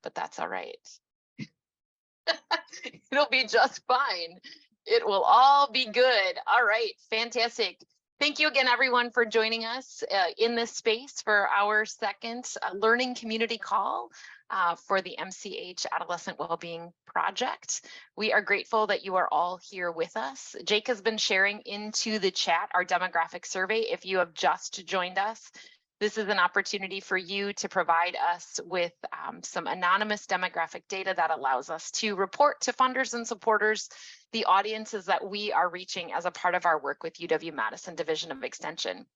but that's all right. It'll be just fine. It will all be good. All right, fantastic. Thank you again, everyone, for joining us in this space for our second learning community call for the MCH Adolescent Wellbeing Project. We are grateful that you are all here with us. Jake has been sharing into the chat our demographic survey. If you have just joined us, this is an opportunity for you to provide us with some anonymous demographic data that allows us to report to funders and supporters the audiences that we are reaching as a part of our work with UW-Madison Division of Extension.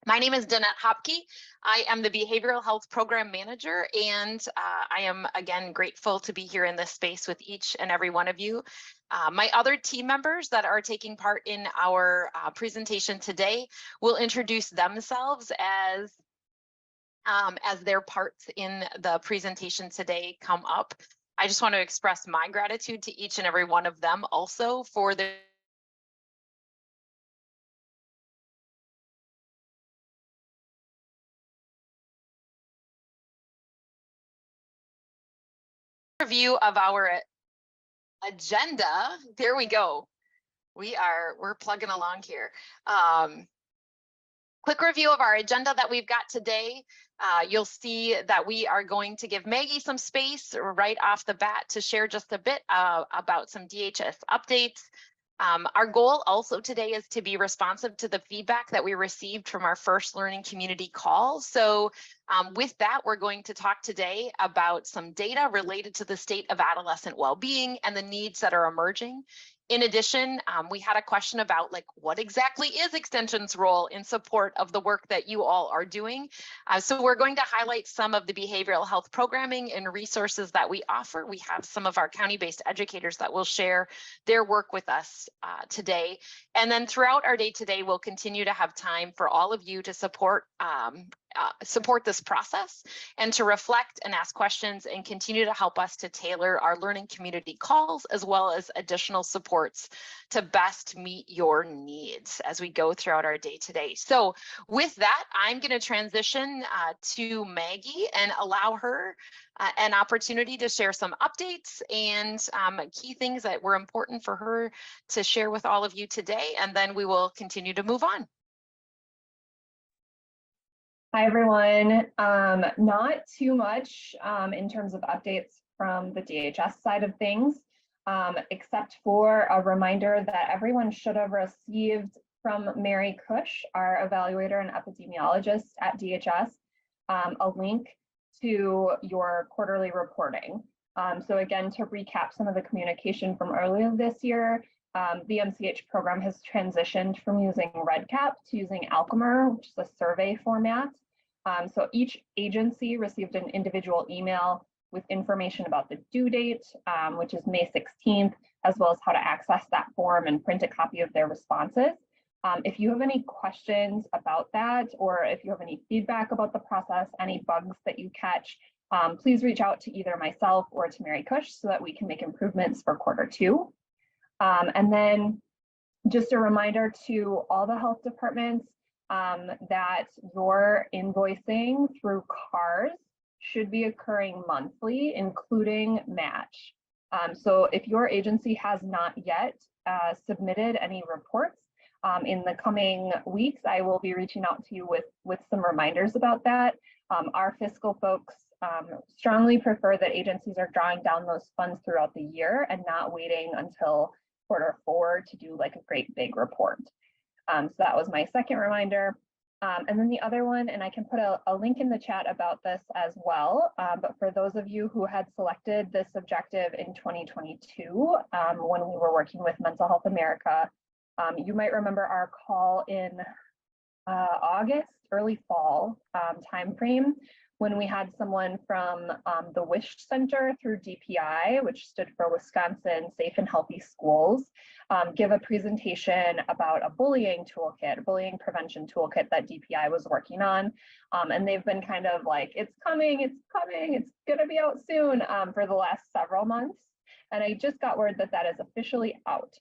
My name is Danette Hopke. I am the Behavioral Health Program Manager, and I am, again, grateful to be here in this space with each and every one of you. My other team members that are taking part in our presentation today will introduce themselves as their parts in the presentation today come up. I just want to express my gratitude to each and every one of them also for the review of our agenda. There we go. We're plugging along here. Quick review of our agenda that we've got today. You'll see that we are going to give Maggie some space right off the bat to share just a bit about some DHS updates. Our goal also today is to be responsive to the feedback that we received from our first learning community call. So with that, we're going to talk today about some data related to the state of adolescent well-being and the needs that are emerging. In addition, we had a question about what exactly is Extension's role in support of the work that you all are doing. So we're going to highlight some of the behavioral health programming and resources that we offer. We have some of our county-based educators that will share their work with us today. And then throughout our day today, we'll continue to have time for all of you to support this process and to reflect and ask questions and continue to help us to tailor our learning community calls as well as additional supports to best meet your needs as we go throughout our day today. So with that, I'm going to transition to Maggie and allow her an opportunity to share some updates and key things that were important for her to share with all of you today, and then we will continue to move on. Hi, everyone. Not too much in terms of updates from the DHS side of things, except for a reminder that everyone should have received from Mary Cush, our evaluator and epidemiologist at DHS, a link to your quarterly reporting. So again, to recap some of the communication from earlier this year, the MCH program has transitioned from using REDCap to using Alchemer, which is a survey format. So each agency received an individual email with information about the due date, which is May 16th, as well as how to access that form and print a copy of their responses. If you have any questions about that, or if you have any feedback about the process, any bugs that you catch, please reach out to either myself or to Mary Cush so that we can make improvements for Q2. And then just a reminder to all the health departments that your invoicing through CARS should be occurring monthly, including match. So if your agency has not yet submitted any reports, in the coming weeks, I will be reaching out to you with some reminders about that. Our fiscal folks strongly prefer that agencies are drawing down those funds throughout the year and not waiting until Q4 to do like a great big report. So that was my second reminder. And then the other one, and I can put a link in the chat about this as well, but for those of you who had selected this objective in 2022, when we were working with Mental Health America, you might remember our call in August, early fall timeframe, when we had someone from the WISH Center through DPI, which stood for Wisconsin Safe and Healthy Schools, give a presentation about a bullying toolkit, a bullying prevention toolkit that DPI was working on. And they've been kind of like, it's coming, it's gonna be out soon for the last several months. And I just got word that that is officially out.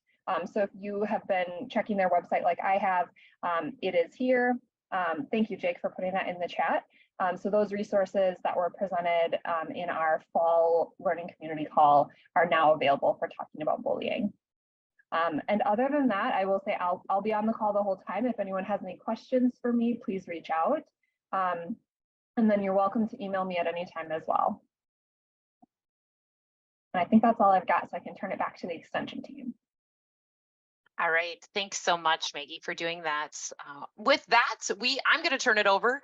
So if you have been checking their website like I have, it is here. Thank you, Jake, for putting that in the chat. So those resources that were presented in our fall learning community call are now available for talking about bullying. And other than that, I will say I'll be on the call the whole time. If anyone has any questions for me, please reach out. And then you're welcome to email me at any time as well. And I think that's all I've got, so I can turn it back to the extension team. All right, thanks so much, Maggie, for doing that. With that, I'm going to turn it over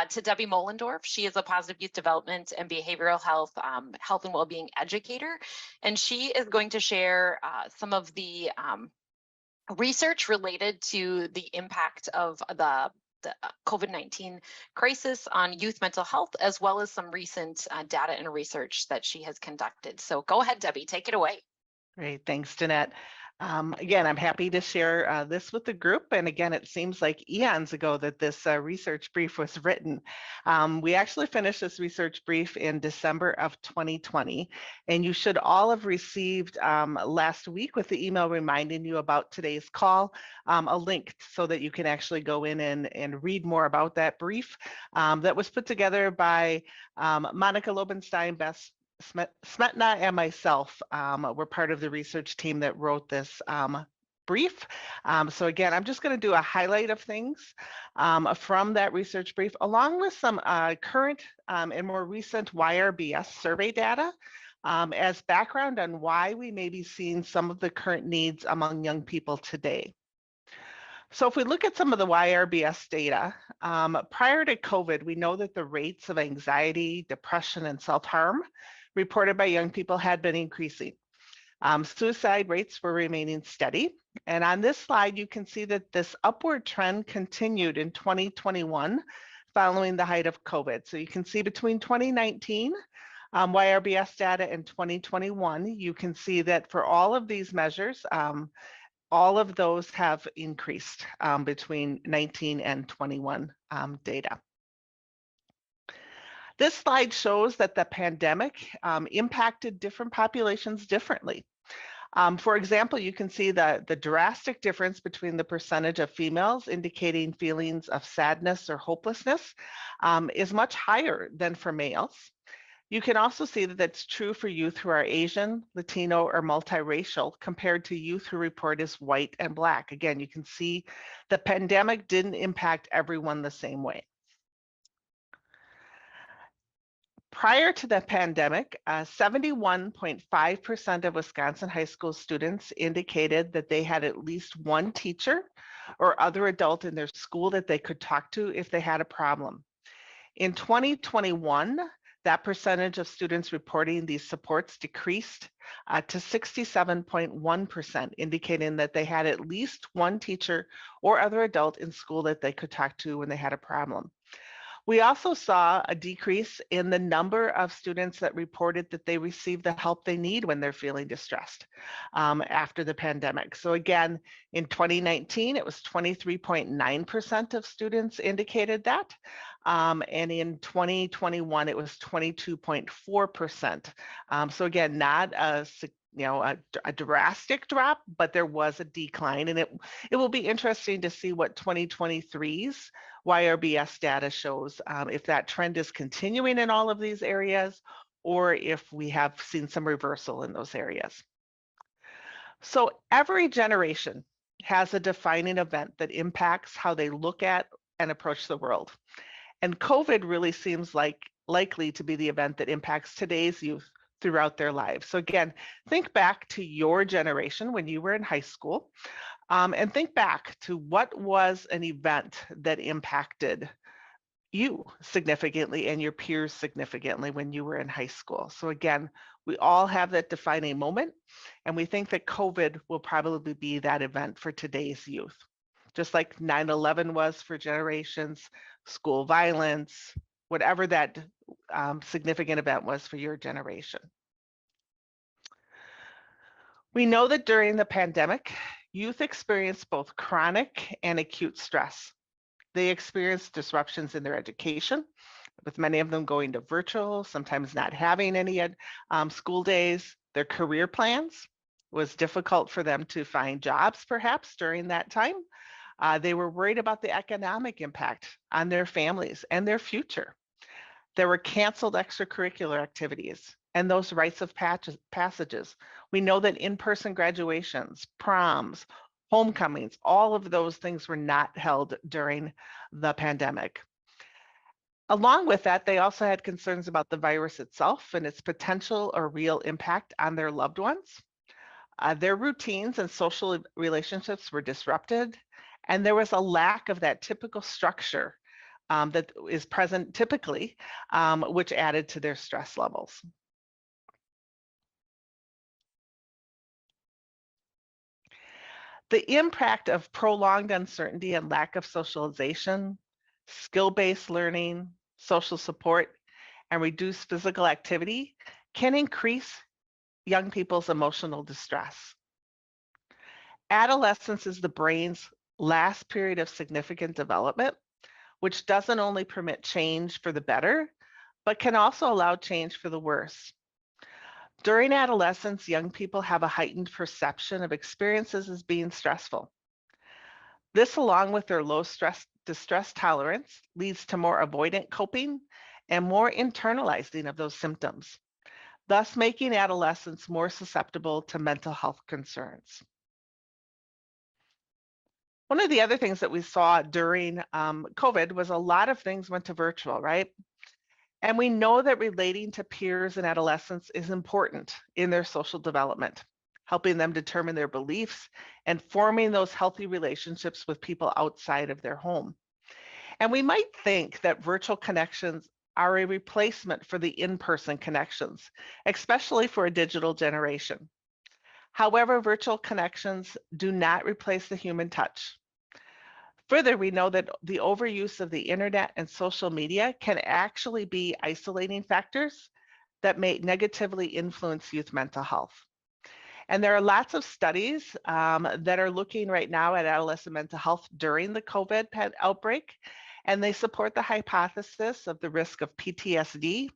to Debbie Moellendorf. She is a positive youth development and behavioral health and well-being educator, and she is going to share some of the research related to the impact of the COVID-19 crisis on youth mental health, as well as some recent data and research that she has conducted. So go ahead, Debbie, take it away. Great, thanks, Danette. Again, I'm happy to share this with the group. And again, it seems like eons ago that this research brief was written. We actually finished this research brief in December of 2020, and you should all have received last week with the email reminding you about today's call, a link so that you can actually go in and read more about that brief that was put together by Monica Lobenstein, Beth Smetna, and myself. We're part of the research team that wrote this brief. So again, I'm just going to do a highlight of things from that research brief, along with some current and more recent YRBS survey data as background on why we may be seeing some of the current needs among young people today. So if we look at some of the YRBS data, prior to COVID, we know that the rates of anxiety, depression, and self-harm reported by young people had been increasing. Suicide rates were remaining steady. And on this slide, you can see that this upward trend continued in 2021 following the height of COVID. So you can see between 2019 YRBS data and 2021, you can see that for all of these measures, all of those have increased between 19 and 21 data. This slide shows that the pandemic impacted different populations differently. For example, you can see the drastic difference between the percentage of females indicating feelings of sadness or hopelessness is much higher than for males. You can also see that that's true for youth who are Asian, Latino, or multiracial compared to youth who report as white and Black. Again, you can see the pandemic didn't impact everyone the same way. Prior to the pandemic, 71.5% of Wisconsin high school students indicated that they had at least one teacher or other adult in their school that they could talk to if they had a problem. In 2021, that percentage of students reporting these supports decreased to 67.1%, indicating that they had at least one teacher or other adult in school that they could talk to when they had a problem. We also saw a decrease in the number of students that reported that they receive the help they need when they're feeling distressed after the pandemic. So again, in 2019, it was 23.9% of students indicated that. And in 2021, it was 22.4%. So again, not a drastic drop, but there was a decline, and it will be interesting to see what 2023's YRBS data shows, if that trend is continuing in all of these areas, or if we have seen some reversal in those areas. So every generation has a defining event that impacts how they look at and approach the world. And COVID really seems likely to be the event that impacts today's youth throughout their lives. So again, think back to your generation when you were in high school, and think back to what was an event that impacted you significantly and your peers significantly when you were in high school. So again, we all have that defining moment, and we think that COVID will probably be that event for today's youth. Just like 9/11 was for generations, school violence, whatever that significant event was for your generation. We know that during the pandemic, youth experienced both chronic and acute stress. They experienced disruptions in their education, with many of them going to virtual, sometimes not having any school days. Their career plans was difficult for them to find jobs, perhaps, during that time. They were worried about the economic impact on their families and their future. There were canceled extracurricular activities and those rites of passages. We know that in-person graduations, proms, homecomings, all of those things were not held during the pandemic. Along with that, they also had concerns about the virus itself and its potential or real impact on their loved ones. Their routines and social relationships were disrupted, and there was a lack of that typical structure that is present typically, which added to their stress levels. The impact of prolonged uncertainty and lack of socialization, skill-based learning, social support, and reduced physical activity can increase young people's emotional distress. Adolescence is the brain's last period of significant development, which doesn't only permit change for the better, but can also allow change for the worse. During adolescence, young people have a heightened perception of experiences as being stressful. This, along with their low distress tolerance, leads to more avoidant coping and more internalizing of those symptoms, thus making adolescents more susceptible to mental health concerns. One of the other things that we saw during COVID was a lot of things went to virtual, right? And we know that relating to peers in adolescence is important in their social development, helping them determine their beliefs and forming those healthy relationships with people outside of their home. And we might think that virtual connections are a replacement for the in-person connections, especially for a digital generation. However, virtual connections do not replace the human touch. Further, we know that the overuse of the internet and social media can actually be isolating factors that may negatively influence youth mental health. And there are lots of studies that are looking right now at adolescent mental health during the COVID outbreak, and they support the hypothesis of the risk of PTSD,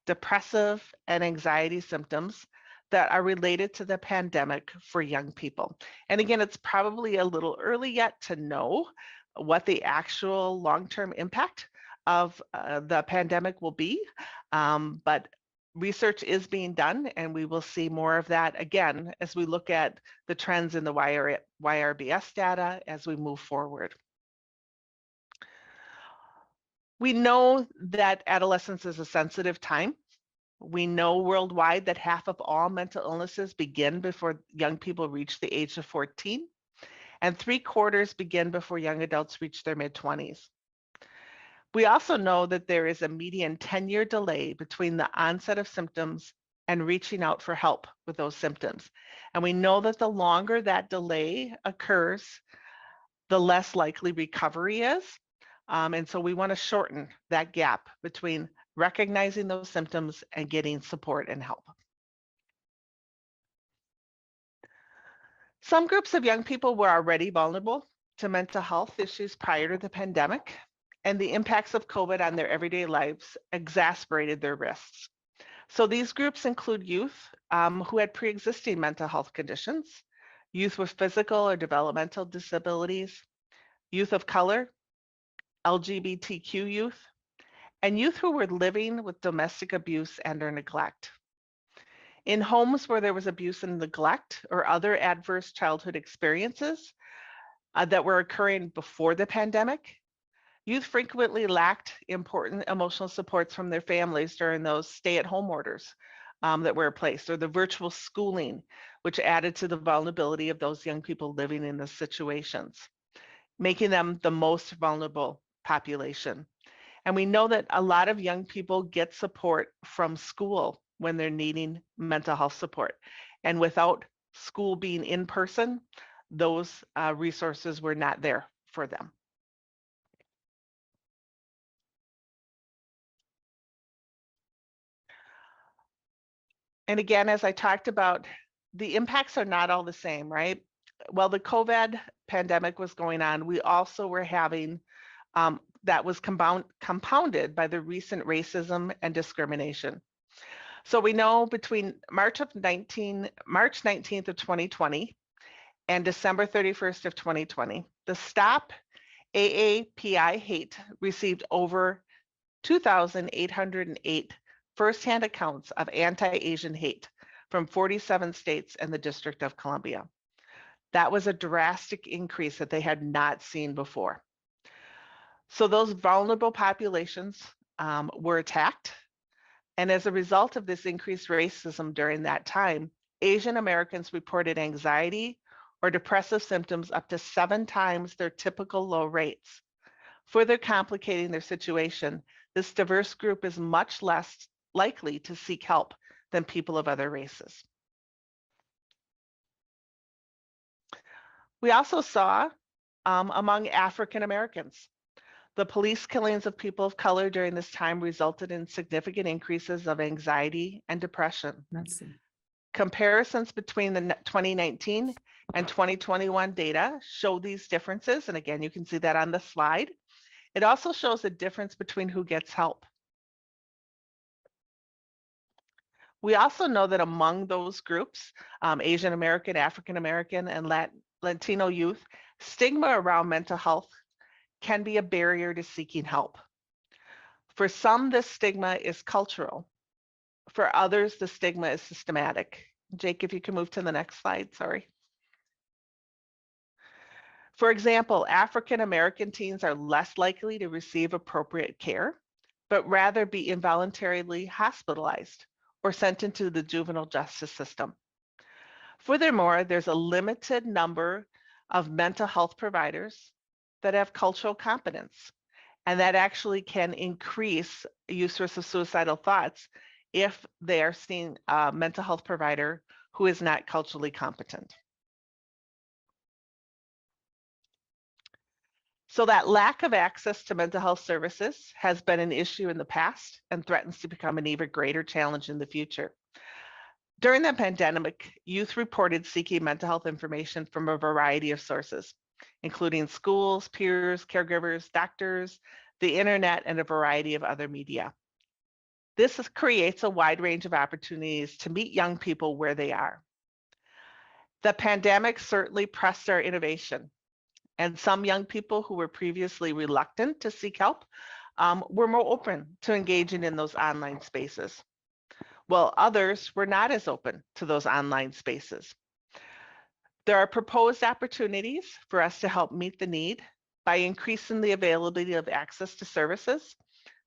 depressive, and anxiety symptoms that are related to the pandemic for young people. And again, it's probably a little early yet to know what the actual long-term impact of the pandemic will be, but research is being done, and we will see more of that again as we look at the trends in the YRBS data as we move forward. We know that adolescence is a sensitive time. We know worldwide that half of all mental illnesses begin before young people reach the age of 14, and 3/4 begin before young adults reach their mid-20s. We also know that there is a median 10-year delay between the onset of symptoms and reaching out for help with those symptoms. And we know that the longer that delay occurs, the less likely recovery is. And so we want to shorten that gap between recognizing those symptoms and getting support and help. Some groups of young people were already vulnerable to mental health issues prior to the pandemic, and the impacts of COVID on their everyday lives exacerbated their risks. So these groups include youth who had pre-existing mental health conditions, youth with physical or developmental disabilities, youth of color, LGBTQ youth, and youth who were living with domestic abuse and or neglect. In homes where there was abuse and neglect or other adverse childhood experiences that were occurring before the pandemic, youth frequently lacked important emotional supports from their families during those stay-at-home orders that were placed, or the virtual schooling, which added to the vulnerability of those young people living in the situations, making them the most vulnerable population. And we know that a lot of young people get support from school when they're needing mental health support. And without school being in person, those resources were not there for them. And again, as I talked about, the impacts are not all the same, right? While the COVID pandemic was going on, we also were having that was compounded by the recent racism and discrimination. So we know between March 19th of 2020 and December 31st of 2020, the Stop AAPI Hate received over 2,808 firsthand accounts of anti-Asian hate from 47 states and the District of Columbia. That was a drastic increase that they had not seen before. So those vulnerable populations were attacked. And as a result of this increased racism during that time, Asian Americans reported anxiety or depressive symptoms up to 7 times their typical low rates. Further complicating their situation, this diverse group is much less likely to seek help than people of other races. We also saw among African Americans, the police killings of people of color during this time resulted in significant increases of anxiety and depression. Comparisons between the 2019 and 2021 data show these differences. And again, you can see that on the slide. It also shows a difference between who gets help. We also know that among those groups, Asian American, African American, and Latino youth, stigma around mental health can be a barrier to seeking help. For some, this stigma is cultural. For others, the stigma is systematic. Jake, if you can move to the next slide, sorry. For example, African American teens are less likely to receive appropriate care, but rather be involuntarily hospitalized or sent into the juvenile justice system. Furthermore, there's a limited number of mental health providers that have cultural competence, and that actually can increase use risk of suicidal thoughts if they are seeing a mental health provider who is not culturally competent. So that lack of access to mental health services has been an issue in the past and threatens to become an even greater challenge in the future. During the pandemic, youth reported seeking mental health information from a variety of sources, including schools, peers, caregivers, doctors, the internet, and a variety of other media. This creates a wide range of opportunities to meet young people where they are. The pandemic certainly pressed our innovation, and some young people who were previously reluctant to seek help were more open to engaging in those online spaces, while others were not as open to those online spaces. There are proposed opportunities for us to help meet the need by increasing the availability of access to services,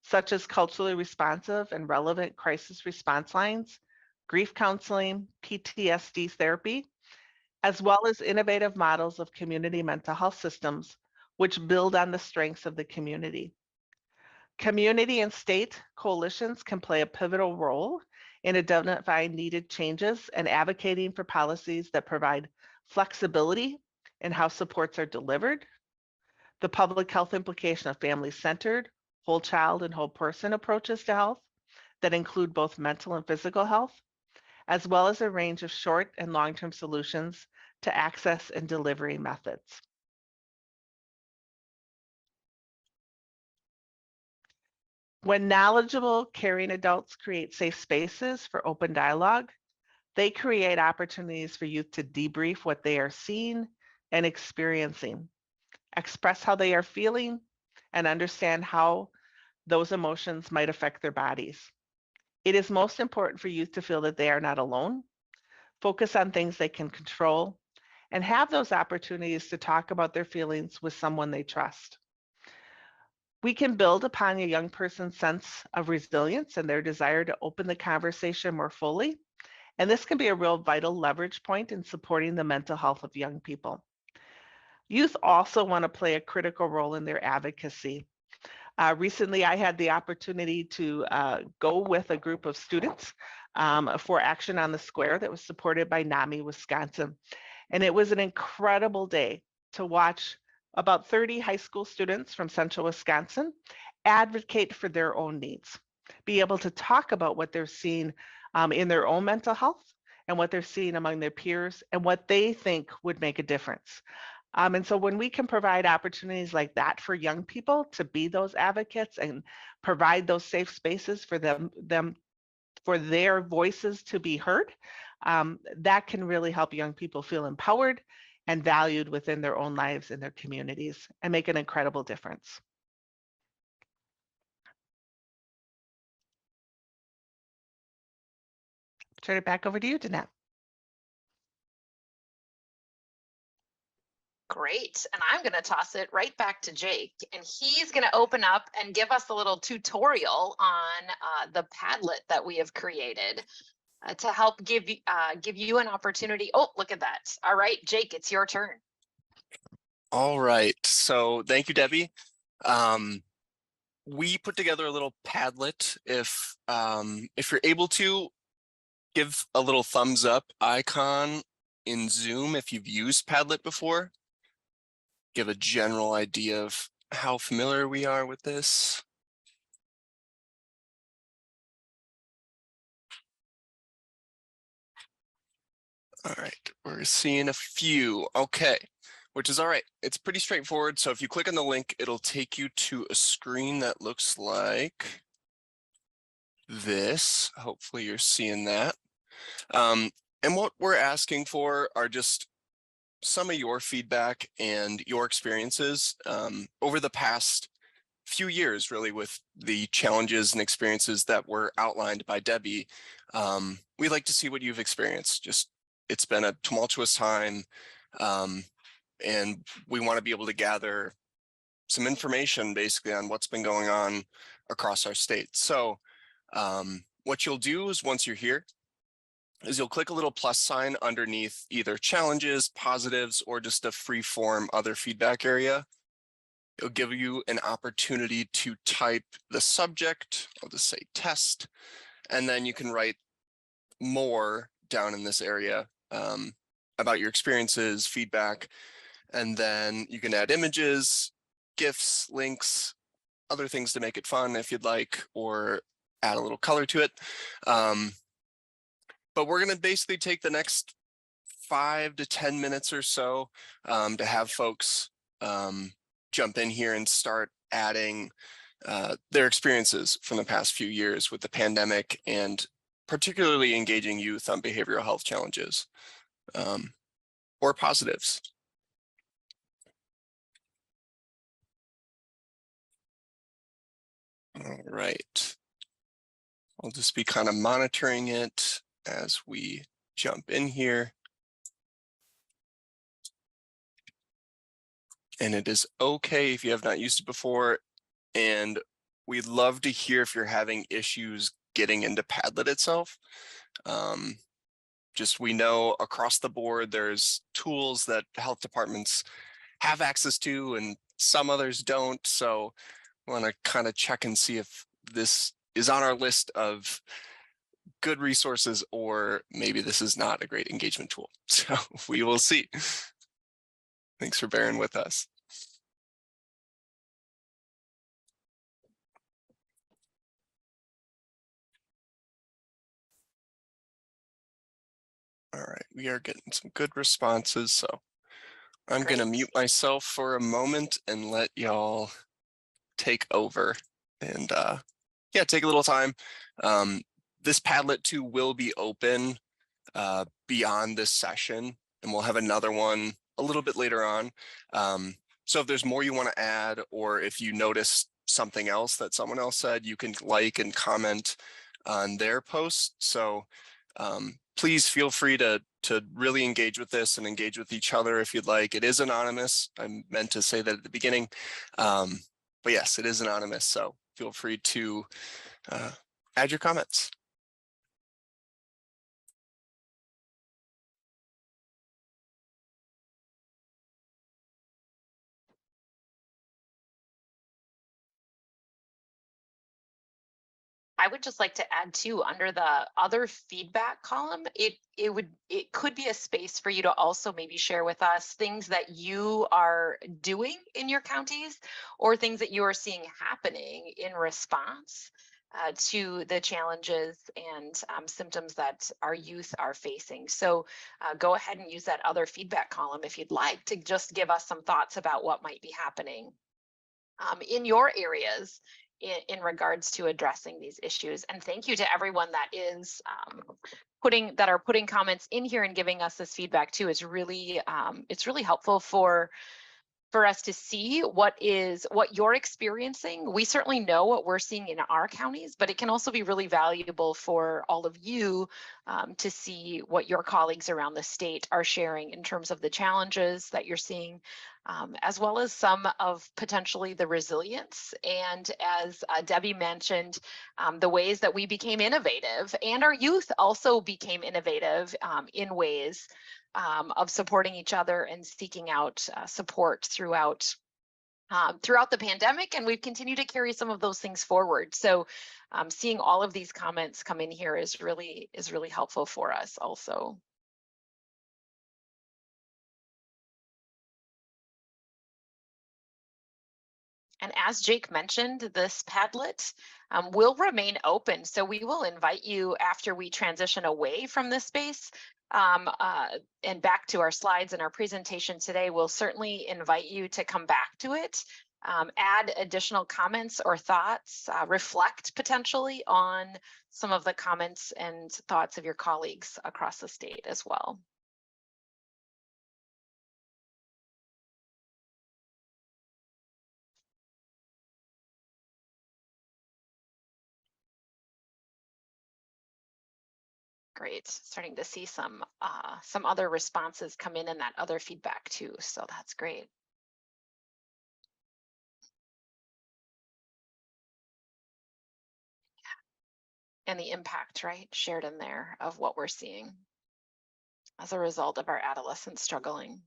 such as culturally responsive and relevant crisis response lines, grief counseling, PTSD therapy, as well as innovative models of community mental health systems, which build on the strengths of the community. Community and state coalitions can play a pivotal role in identifying needed changes and advocating for policies that provide flexibility in how supports are delivered, the public health implication of family-centered, whole child and whole person approaches to health that include both mental and physical health, as well as a range of short and long-term solutions to access and delivery methods. When knowledgeable, caring adults create safe spaces for open dialogue, they create opportunities for youth to debrief what they are seeing and experiencing, express how they are feeling, and understand how those emotions might affect their bodies. It is most important for youth to feel that they are not alone, focus on things they can control, and have those opportunities to talk about their feelings with someone they trust. We can build upon a young person's sense of resilience and their desire to open the conversation more fully. And this can be a real vital leverage point in supporting the mental health of young people. Youth also want to play a critical role in their advocacy. Recently, I had the opportunity to go with a group of students for Action on the Square that was supported by NAMI Wisconsin. And it was an incredible day to watch about 30 high school students from central Wisconsin advocate for their own needs, be able to talk about what they're seeing in their own mental health and what they're seeing among their peers and what they think would make a difference. And so when we can provide opportunities like that for young people to be those advocates and provide those safe spaces for them for their voices to be heard, that can really help young people feel empowered and valued within their own lives and their communities and make an incredible difference. turn it back over to you, Danette. Great. And I'm going to toss it right back to Jake, and he's going to open up and give us a little tutorial on the Padlet that we have created to help give you an opportunity. Oh, look at that. All right, Jake, it's your turn. All right. So thank you, Debbie. We put together a little Padlet. If you're able to, give a little thumbs up icon in Zoom if you've used Padlet before. Give a general idea of how familiar we are with this. All right, we're seeing a few. Okay, which is all right. It's pretty straightforward. So if you click on the link, it'll take you to a screen that looks like this. Hopefully you're seeing that. And what we're asking for are just some of your feedback and your experiences over the past few years, really, with the challenges and experiences that were outlined by Debbie. We'd like to see what you've experienced. It's been a tumultuous time, and we want to be able to gather some information basically on what's been going on across our state. So what you'll do is, once you're here, is you'll click a little plus sign underneath either challenges, positives, or just a free form other feedback area. It'll give you an opportunity to type the subject. I'll just say test, and then you can write more down in this area about your experiences, feedback, and then you can add images, GIFs, links, other things to make it fun if you'd like, or add a little color to it. But we're going to basically take the next 5 to 10 minutes or so to have folks jump in here and start adding their experiences from the past few years with the pandemic, and particularly engaging youth on behavioral health challenges or positives. All right. I'll just be kind of monitoring it as we jump in here. And it is okay if you have not used it before. And we'd love to hear if you're having issues getting into Padlet itself. We know across the board, there's tools that health departments have access to and some others don't. So I want to kind of check and see if this is on our list of good resources, or maybe this is not a great engagement tool. So we will see. Thanks for bearing with us. All right, we are getting some good responses, so I'm going to mute myself for a moment and let y'all take over. And yeah, take a little time. This Padlet too will be open beyond this session, and we'll have another one a little bit later on. So if there's more you want to add, or if you notice something else that someone else said, you can like and comment on their post. So please feel free to really engage with this and engage with each other if you'd like. It is anonymous. I meant to say that at the beginning, but yes, it is anonymous. So feel free to add your comments. I would just like to add too, under the other feedback column, it could be a space for you to also maybe share with us things that you are doing in your counties, or things that you are seeing happening in response to the challenges and symptoms that our youth are facing. So go ahead and use that other feedback column if you'd like to just give us some thoughts about what might be happening in your areas in regards to addressing these issues. And thank you to everyone that is putting comments in here and giving us this feedback too. It's really helpful for for us to see what you're experiencing. We certainly know what we're seeing in our counties, but it can also be really valuable for all of you to see what your colleagues around the state are sharing in terms of the challenges that you're seeing, as well as some of potentially the resilience. And as Debbie mentioned, the ways that we became innovative, and our youth also became innovative in ways of supporting each other and seeking out support throughout the pandemic. And we've continued to carry some of those things forward. So seeing all of these comments come in here is really helpful for us also. And as Jake mentioned, this Padlet will remain open. So we will invite you, after we transition away from this space and back to our slides and our presentation today, we'll certainly invite you to come back to it, add additional comments or thoughts, reflect potentially on some of the comments and thoughts of your colleagues across the state as well. Great, starting to see some other responses come in and that other feedback too, so that's great. And the impact, right, shared in there of what we're seeing as a result of our adolescents struggling.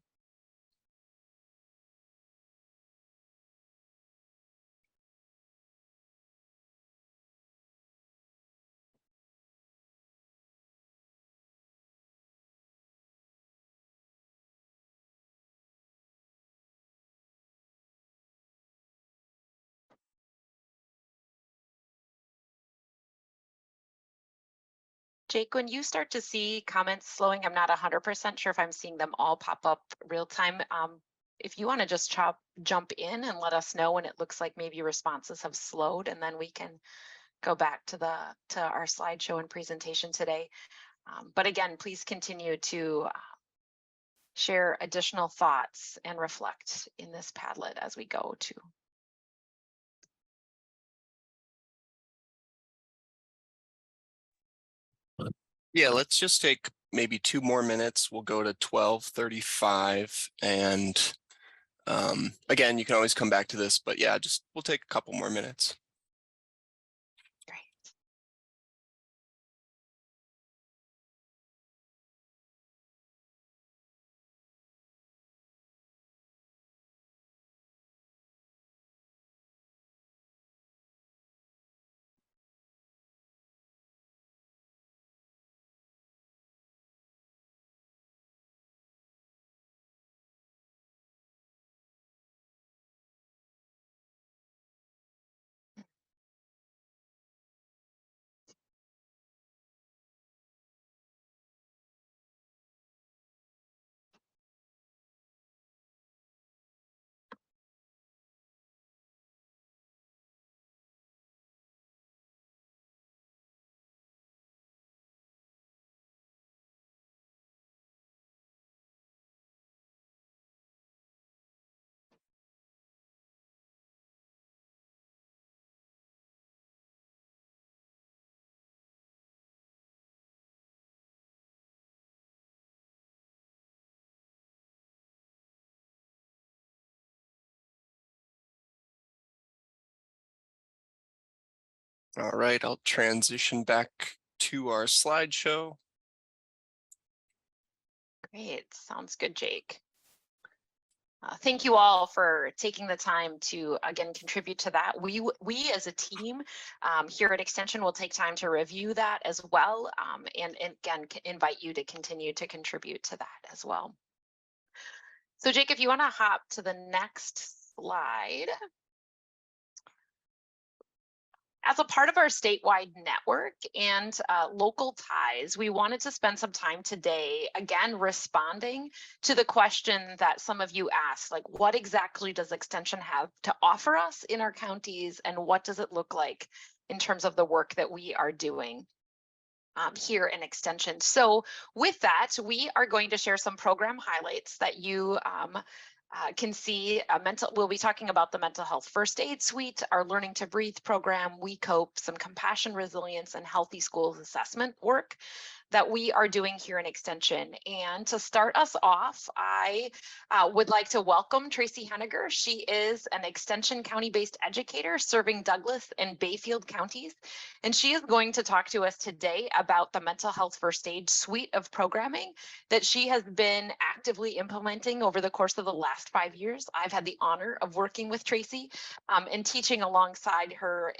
Jake, when you start to see comments slowing, I'm not 100% sure if I'm seeing them all pop up real time. If you want to just jump in and let us know when it looks like maybe responses have slowed, and then we can go back to our slideshow and presentation today. But again, please continue to share additional thoughts and reflect in this Padlet as we go to. Yeah, let's just take maybe 2 more minutes. We'll go to 12:35, and again, you can always come back to this, but yeah, we'll take a couple more minutes. Great. All right, I'll transition back to our slideshow. Great, sounds good, Jake. Thank you all for taking the time to, again, contribute to that. We as a team here at Extension will take time to review that as well, and again, invite you to continue to contribute to that as well. So Jake, if you want to hop to the next slide. As a part of our statewide network and local ties, we wanted to spend some time today, again, responding to the question that some of you asked, like, what exactly does Extension have to offer us in our counties, and what does it look like in terms of the work that we are doing here in Extension? So with that, we are going to share some program highlights that you can see we'll be talking about the mental health first aid suite, our learning to breathe program, We Cope, some compassion, resilience, and healthy schools assessment work that we are doing here in Extension. And to start us off, I would like to welcome Tracy Henegar. She is an Extension County-based educator serving Douglas and Bayfield counties. And she is going to talk to us today about the mental health first aid suite of programming that she has been actively implementing over the course of the last 5 years. I've had the honor of working with Tracy and teaching alongside her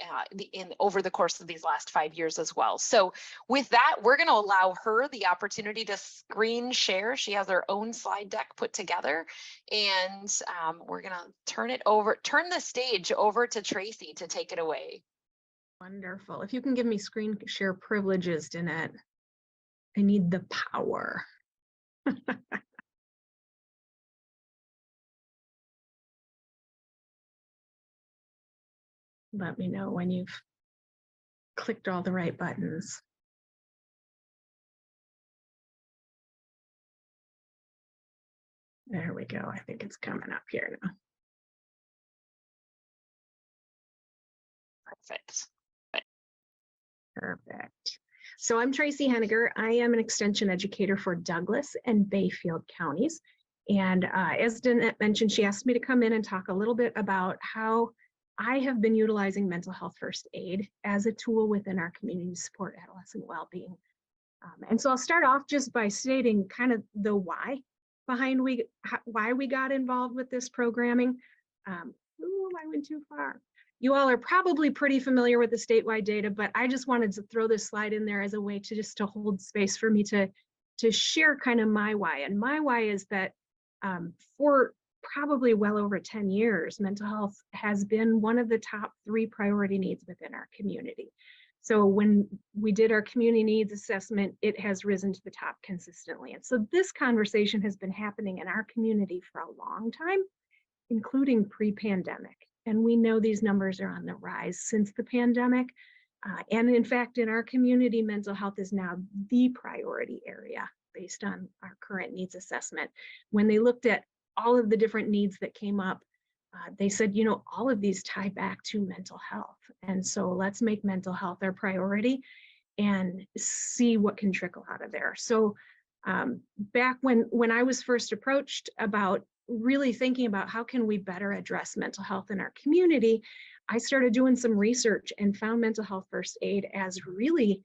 over the course of these last 5 years as well. So with that, we're going to allow her the opportunity to screen share. She has her own slide deck put together, and we're going to turn the stage over to Tracy to take it away. Wonderful. If you can give me screen share privileges, Danette. I need the power. Let me know when you've clicked all the right buttons. There we go. I think it's coming up here now. Perfect. So I'm Tracy Henegar. I am an extension educator for Douglas and Bayfield counties. And as Danette mentioned, she asked me to come in and talk a little bit about how I have been utilizing mental health first aid as a tool within our community to support adolescent well-being. And so I'll start off just by stating kind of the why behind why we got involved with this programming. Ooh, I went too far. You all are probably pretty familiar with the statewide data, but I just wanted to throw this slide in there as a way to just to hold space for me to share kind of my why. And my why is that for probably well over 10 years, mental health has been one of the top 3 priority needs within our community. So when we did our community needs assessment, it has risen to the top consistently. And so this conversation has been happening in our community for a long time, including pre-pandemic. And we know these numbers are on the rise since the pandemic. And in fact, in our community, mental health is now the priority area based on our current needs assessment. When they looked at all of the different needs that came up, they said, you know, all of these tie back to mental health. And so let's make mental health our priority and see what can trickle out of there. So back when I was first approached about really thinking about how can we better address mental health in our community, I started doing some research and found mental health first aid as really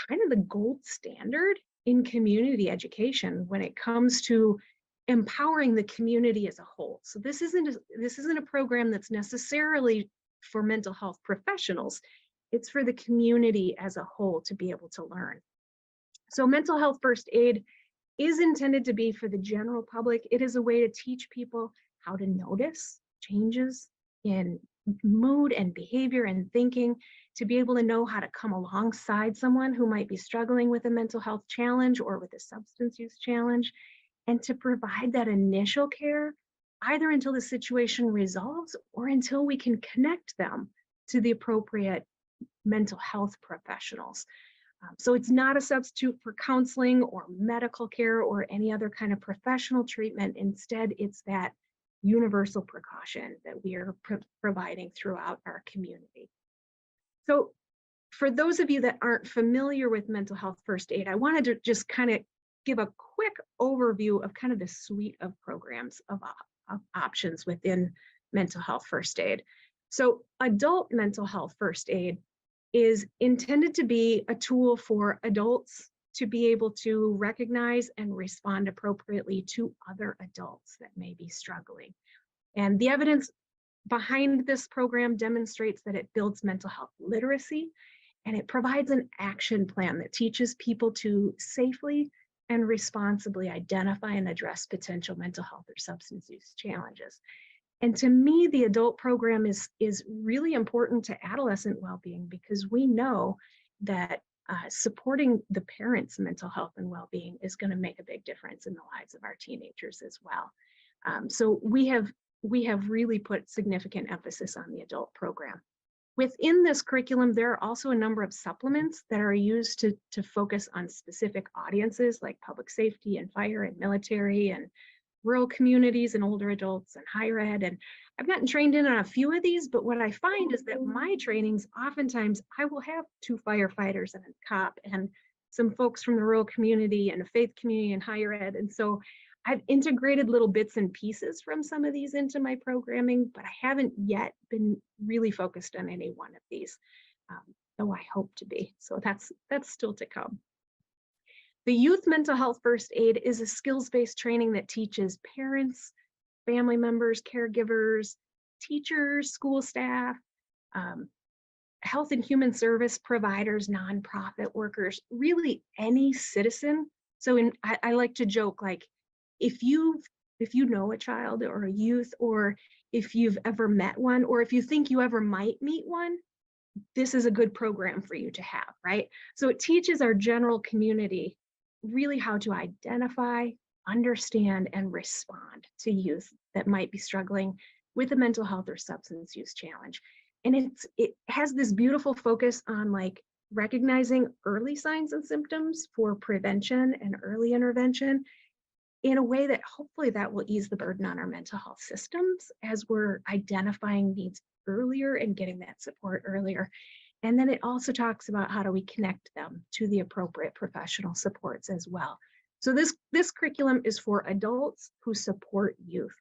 kind of the gold standard in community education when it comes to empowering the community as a whole. So this isn't a program that's necessarily for mental health professionals. It's for the community as a whole to be able to learn. So mental health first aid is intended to be for the general public. It is a way to teach people how to notice changes in mood and behavior and thinking, to be able to know how to come alongside someone who might be struggling with a mental health challenge or with a substance use challenge, and to provide that initial care either until the situation resolves or until we can connect them to the appropriate mental health professionals. So it's not a substitute for counseling or medical care or any other kind of professional treatment. Instead, it's that universal precaution that we are providing throughout our community. So for those of you that aren't familiar with mental health first aid, I wanted to just kind of give a quick overview of kind of the suite of programs of options within mental health first aid. So adult mental health first aid is intended to be a tool for adults to be able to recognize and respond appropriately to other adults that may be struggling. And the evidence behind this program demonstrates that it builds mental health literacy, and it provides an action plan that teaches people to safely and responsibly identify and address potential mental health or substance use challenges. And to me, the adult program is really important to adolescent well-being, because we know that supporting the parents' mental health and well-being is going to make a big difference in the lives of our teenagers as well. So we have really put significant emphasis on the adult program. Within this curriculum, there are also a number of supplements that are used to focus on specific audiences like public safety and fire and military and rural communities and older adults and higher ed. And I've gotten trained in on a few of these, but what I find is that my trainings, oftentimes I will have 2 firefighters and a cop and some folks from the rural community and a faith community and higher ed. And so I've integrated little bits and pieces from some of these into my programming, but I haven't yet been really focused on any one of these, though I hope to be. So that's still to come. The Youth Mental Health First Aid is a skills-based training that teaches parents, family members, caregivers, teachers, school staff, health and human service providers, nonprofit workers, really any citizen. So I like to joke, like, if you know a child or a youth, or if you've ever met one, or if you think you ever might meet one, this is a good program for you to have, right? So it teaches our general community really how to identify, understand, and respond to youth that might be struggling with a mental health or substance use challenge. And it has this beautiful focus on like recognizing early signs and symptoms for prevention and early intervention in a way that hopefully that will ease the burden on our mental health systems as we're identifying needs earlier and getting that support earlier. And then it also talks about how do we connect them to the appropriate professional supports as well. So this curriculum is for adults who support youth.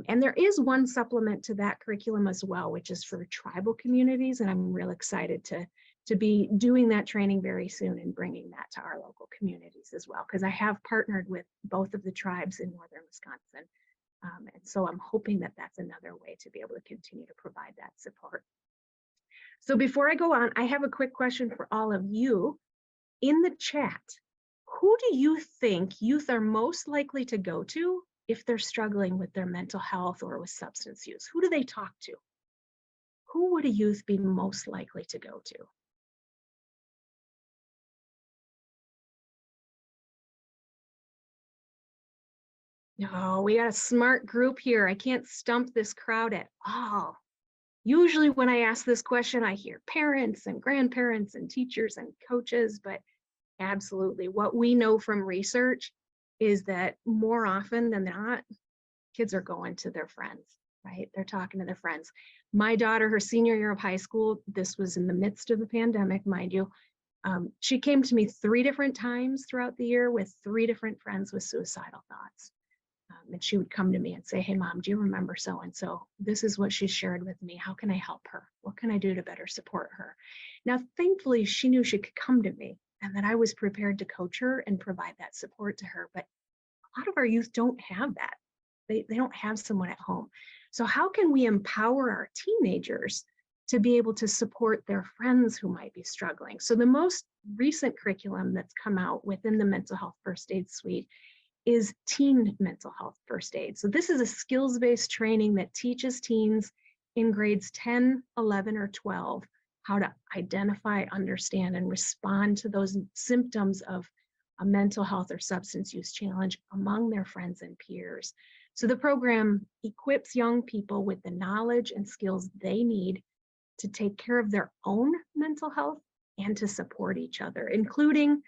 And there is one supplement to that curriculum as well, which is for tribal communities. And I'm real excited to be doing that training very soon and bringing that to our local communities as well, because I have partnered with both of the tribes in northern Wisconsin. And so I'm hoping that that's another way to be able to continue to provide that support. So before I go on, I have a quick question for all of you. In the chat, who do you think youth are most likely to go to if they're struggling with their mental health or with substance use? Who do they talk to? Who would a youth be most likely to go to? No, we got a smart group here. I can't stump this crowd at all. Usually when I ask this question, I hear parents and grandparents and teachers and coaches, but absolutely what we know from research is that more often than not, kids are going to their friends, right? They're talking to their friends. My daughter, her senior year of high school, this was in the midst of the pandemic, mind you, she came to me 3 different times throughout the year with 3 different friends with suicidal thoughts. And she would come to me and say, hey, Mom, do you remember so-and-so? This is what she shared with me. How can I help her? What can I do to better support her? Now, thankfully, she knew she could come to me and that I was prepared to coach her and provide that support to her. But a lot of our youth don't have that. They don't have someone at home. So how can we empower our teenagers to be able to support their friends who might be struggling? So the most recent curriculum that's come out within the Mental Health First Aid Suite is teen mental health first aid. So this is a skills-based training that teaches teens in grades 10, 11, or 12 how to identify, understand, and respond to those symptoms of a mental health or substance use challenge among their friends and peers. So the program equips young people with the knowledge and skills they need to take care of their own mental health and to support each other, including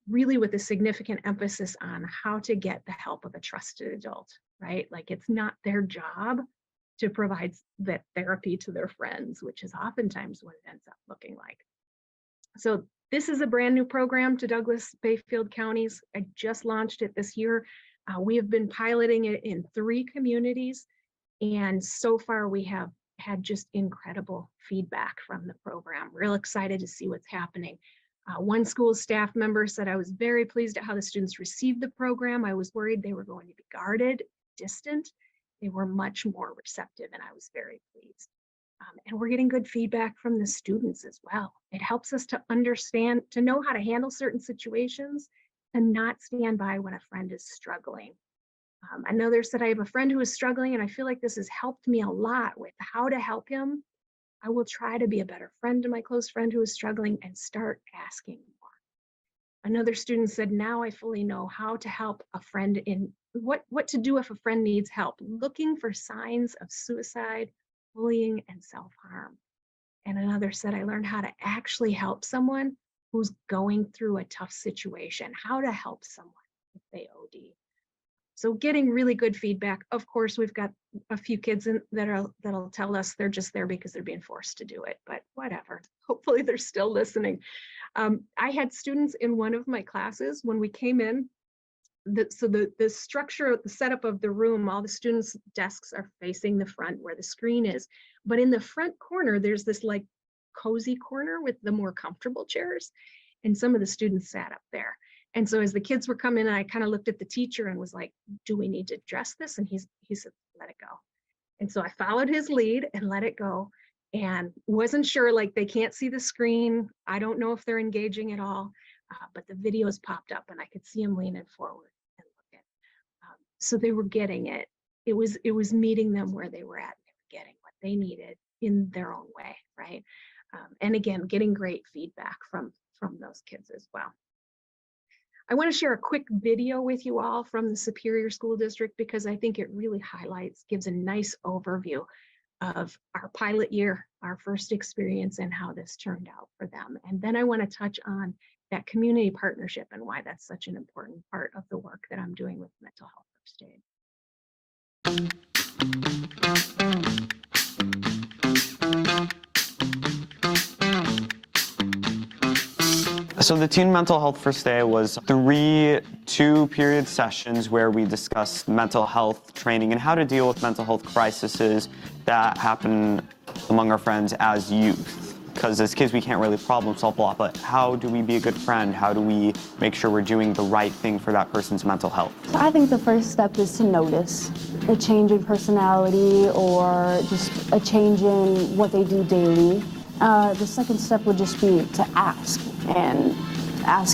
really with a significant emphasis on how to get the help of a trusted adult, right? Like it's not their job to provide that therapy to their friends, which is oftentimes what it ends up looking like. So this is a brand new program to Douglas Bayfield counties. I just launched it this year. We have been piloting it in 3 communities. And so far we have had just incredible feedback from the program. Real excited to see what's happening. One school staff member said, I was very pleased at how the students received the program. I was worried they were going to be guarded, distant. They were much more receptive, and I was very pleased. And we're getting good feedback from the students as well. It helps us to understand, to know how to handle certain situations and not stand by when a friend is struggling. Another said, I have a friend who is struggling, and I feel like this has helped me a lot with how to help him. I will try to be a better friend to my close friend who is struggling and start asking more. Another student said, now I fully know how to help a friend in what to do if a friend needs help, looking for signs of suicide, bullying, and self-harm. And another said, I learned how to actually help someone who's going through a tough situation, how to help someone if they OD. So getting really good feedback. Of course, we've got a few kids that'll tell us they're just there because they're being forced to do it, but whatever. Hopefully they're still listening. I had students in one of my classes when we came in. The structure, the setup of the room, all the students' desks are facing the front where the screen is. But in the front corner, there's this like cozy corner with the more comfortable chairs. And some of the students sat up there. And so as the kids were coming in, I kind of looked at the teacher and was like, do we need to address this? And he said, let it go. And so I followed his lead and let it go, and wasn't sure, like, they can't see the screen. I don't know if they're engaging at all, but the videos popped up and I could see them leaning forward and looking. So they were getting it. It was meeting them where they were at. They were getting what they needed in their own way, right? And again, getting great feedback from those kids as well. I want to share a quick video with you all from the Superior School District because I think it really gives a nice overview of our pilot year, our first experience, and how this turned out for them. And then I want to touch on that community partnership and why that's such an important part of the work that I'm doing with mental health first aid. So the Teen Mental Health First Day was 3 two-period sessions where we discussed mental health training and how to deal with mental health crises that happen among our friends as youth. Because as kids, we can't really problem solve a lot, but how do we be a good friend? How do we make sure we're doing the right thing for that person's mental health? I think the first step is to notice a change in personality or just a change in what they do daily. The second step would just be to ask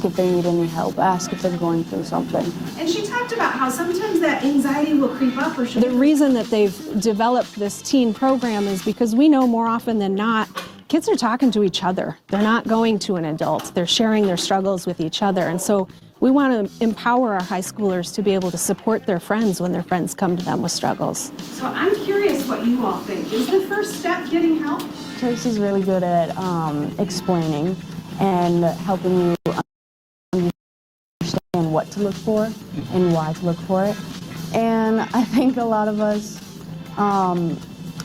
if they need any help, ask if they're going through something. And she talked about how sometimes that anxiety will creep up. The reason that they've developed this teen program is because we know more often than not, kids are talking to each other. They're not going to an adult. They're sharing their struggles with each other. And so we want to empower our high schoolers to be able to support their friends when their friends come to them with struggles. So I'm curious what you all think. Is the first step getting help? Tracy's really good at explaining and helping you understand what to look for and why to look for it. And I think a lot of us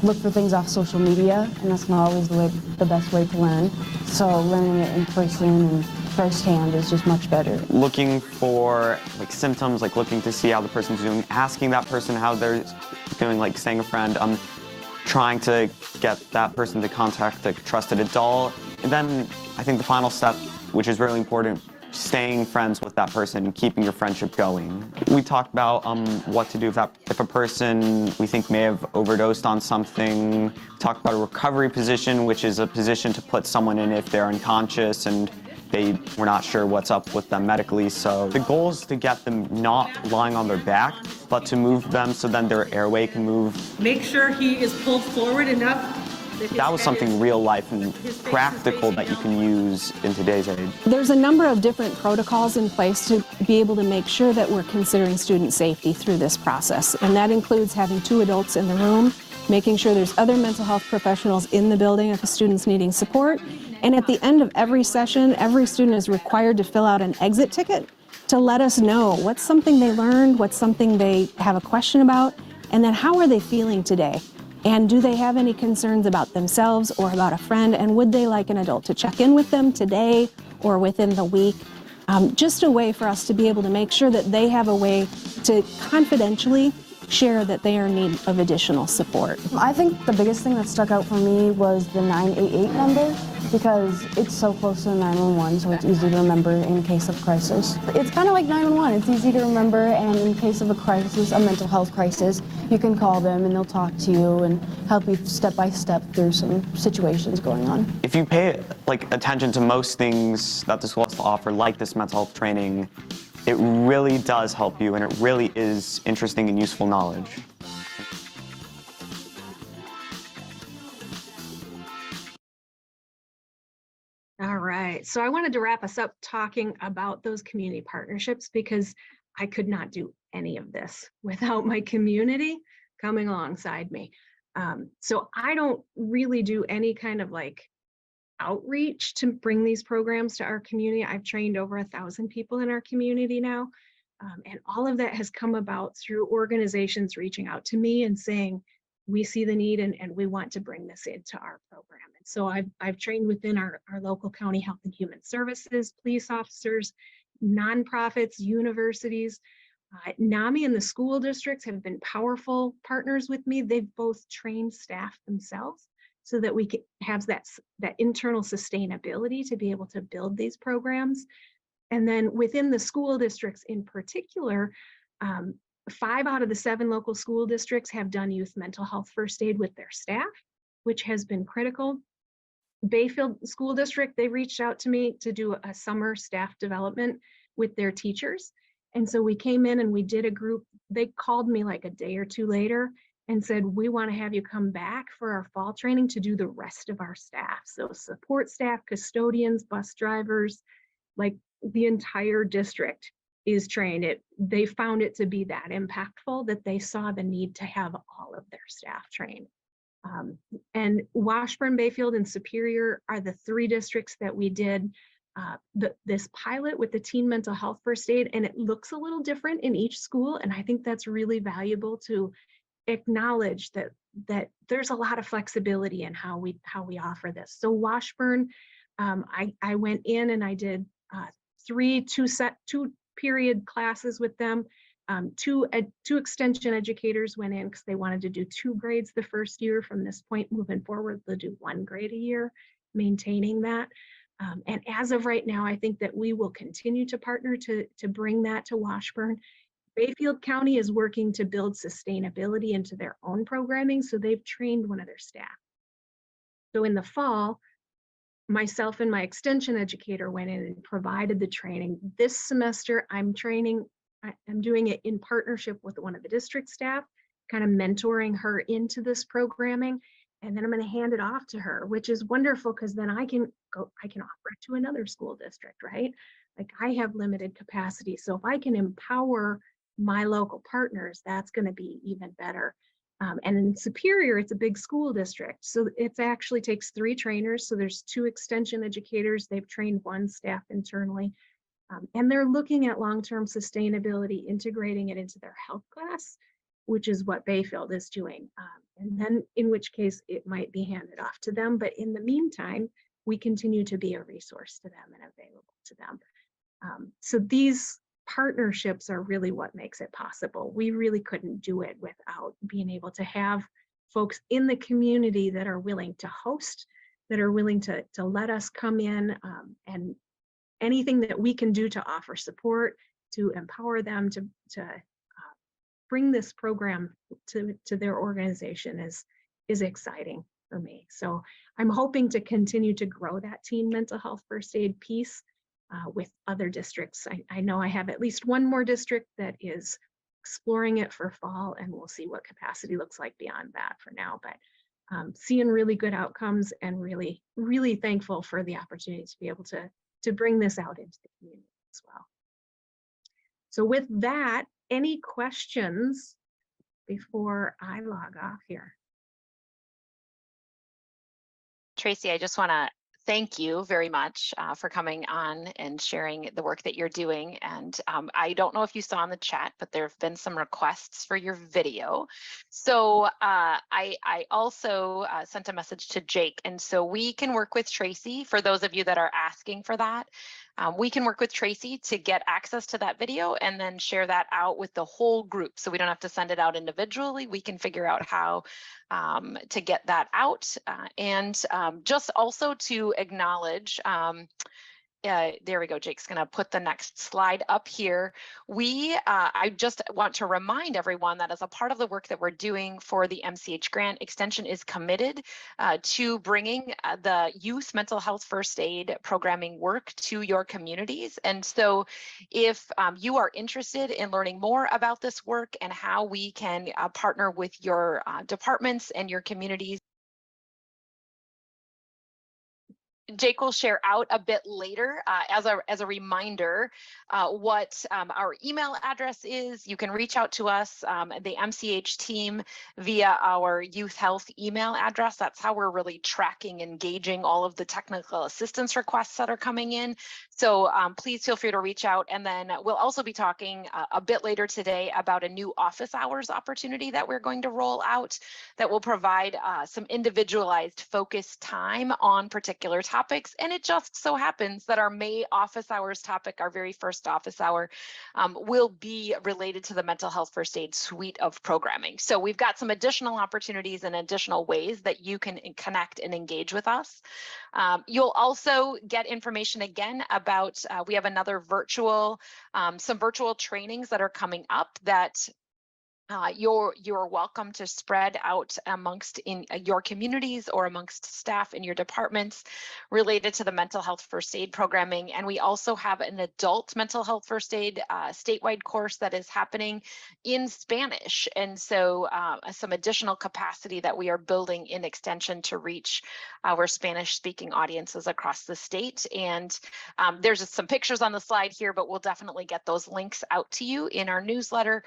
look for things off social media, and that's not always the best way to learn. So learning it in person and firsthand is just much better. Looking for like symptoms, like looking to see how the person's doing, asking that person how they're doing, like saying a friend, trying to get that person to contact a trusted adult. And then I think the final step, which is really important, staying friends with that person and keeping your friendship going. We talked about what to do if a person we think may have overdosed on something. We talked about a recovery position, which is a position to put someone in if they're unconscious and we're not sure what's up with them medically. So the goal is to get them not lying on their back, but to move them so then their airway can move. Make sure he is pulled forward enough. That was something real life and practical that you can use in today's age. There's a number of different protocols in place to be able to make sure that we're considering student safety through this process. And that includes having 2 adults in the room, making sure there's other mental health professionals in the building if a student's needing support. And at the end of every session, every student is required to fill out an exit ticket to let us know what's something they learned, what's something they have a question about, and then how are they feeling today? And do they have any concerns about themselves or about a friend? And would they like an adult to check in with them today or within the week? Just a way for us to be able to make sure that they have a way to confidentially share that they are in need of additional support. I think the biggest thing that stuck out for me was the 988 number, because it's so close to 911, so it's easy to remember in case of crisis. It's kind of like 911, it's easy to remember, and in case of a crisis, a mental health crisis, you can call them and they'll talk to you and help you step by step through some situations going on. If you pay attention to most things that the school has to offer, like this mental health training, it really does help you, and it really is interesting and useful knowledge. All right, so I wanted to wrap us up talking about those community partnerships because I could not do any of this without my community coming alongside me. So I don't really do any kind of outreach to bring these programs to our community. I've trained over 1,000 people in our community now. And all of that has come about through organizations reaching out to me and saying, we see the need and we want to bring this into our program. And so I've trained within our local county health and human services, police officers, nonprofits, universities. NAMI and the school districts have been powerful partners with me. They've both trained staff themselves so that we can have that internal sustainability to be able to build these programs. And then within the school districts in particular, 5 out of the 7 local school districts have done youth mental health first aid with their staff, which has been critical. Bayfield School District, they reached out to me to do a summer staff development with their teachers. And so we came in and we did a group. They called me like a day or two later and said, we want to have you come back for our fall training to do the rest of our staff. So support staff, custodians, bus drivers, like the entire district is trained. They found it to be that impactful that they saw the need to have all of their staff trained. And Washburn, Bayfield, and Superior are the 3 districts that we did this pilot with the teen mental health first aid, and it looks a little different in each school. And I think that's really valuable to acknowledge that there's a lot of flexibility in how we offer this. So Washburn, I went in and I did 2 period classes with them. 2 extension educators went in because they wanted to do 2 grades the first year. From this point moving forward, they'll do 1 grade a year, maintaining that. And as of right now, I think that we will continue to partner to bring that to Washburn. Bayfield County is working to build sustainability into their own programming, so they've trained one of their staff. So in the fall, myself and my extension educator went in and provided the training. This semester, I'm doing it in partnership with one of the district staff, kind of mentoring her into this programming. And then I'm going to hand it off to her, which is wonderful because then I can offer it to another school district, right? Like I have limited capacity. So if I can empower my local partners, that's going to be even better. And in Superior, it's a big school district. So it actually takes 3 trainers. So there's 2 extension educators. They've trained 1 staff internally. And they're looking at long-term sustainability, integrating it into their health class, which is what Bayfield is doing. And then in which case it might be handed off to them. But in the meantime, we continue to be a resource to them and available to them. So these partnerships are really what makes it possible. We really couldn't do it without being able to have folks in the community that are willing to host, that are willing to let us come in, and anything that we can do to offer support, to empower them to bring this program to their organization is exciting for me. So I'm hoping to continue to grow that teen mental health first aid piece with other districts. I know I have at least 1 more district that is exploring it for fall, and we'll see what capacity looks like beyond that for now. But seeing really good outcomes and really, really thankful for the opportunity to be able to bring this out into the community as well. So with that, any questions before I log off here? Tracy, I just want to thank you very much for coming on and sharing the work that you're doing. And I don't know if you saw in the chat, but there have been some requests for your video. So I also sent a message to Jake. And so we can work with Tracy, for those of you that are asking for that. We can work with Tracy to get access to that video and then share that out with the whole group. So we don't have to send it out individually. We can figure out how to get that out. And just also to acknowledge, there we go. Jake's going to put the next slide up here. I just want to remind everyone that as a part of the work that we're doing for the MCH grant, Extension is committed to bringing the youth mental health first aid programming work to your communities. And so if you are interested in learning more about this work and how we can partner with your departments and your communities Jake will share out a bit later as a reminder what our email address is. You can reach out to us, the MCH team, via our youth health email address. That's how we're really tracking, engaging all of the technical assistance requests that are coming in. So please feel free to reach out. And then we'll also be talking a bit later today about a new office hours opportunity that we're going to roll out that will provide some individualized focused time on particular topics. And it just so happens that our May office hours topic, our very first office hour, will be related to the mental health first aid suite of programming. So we've got some additional opportunities and additional ways that you can connect and engage with us. You'll also get information again about, we have another virtual, some virtual trainings that are coming up that you're welcome to spread out amongst in your communities or amongst staff in your departments related to the mental health first aid programming. And we also have an adult mental health first aid statewide course that is happening in Spanish. And so some additional capacity that we are building in extension to reach our Spanish speaking audiences across the state. And there's just some pictures on the slide here, but we'll definitely get those links out to you in our newsletter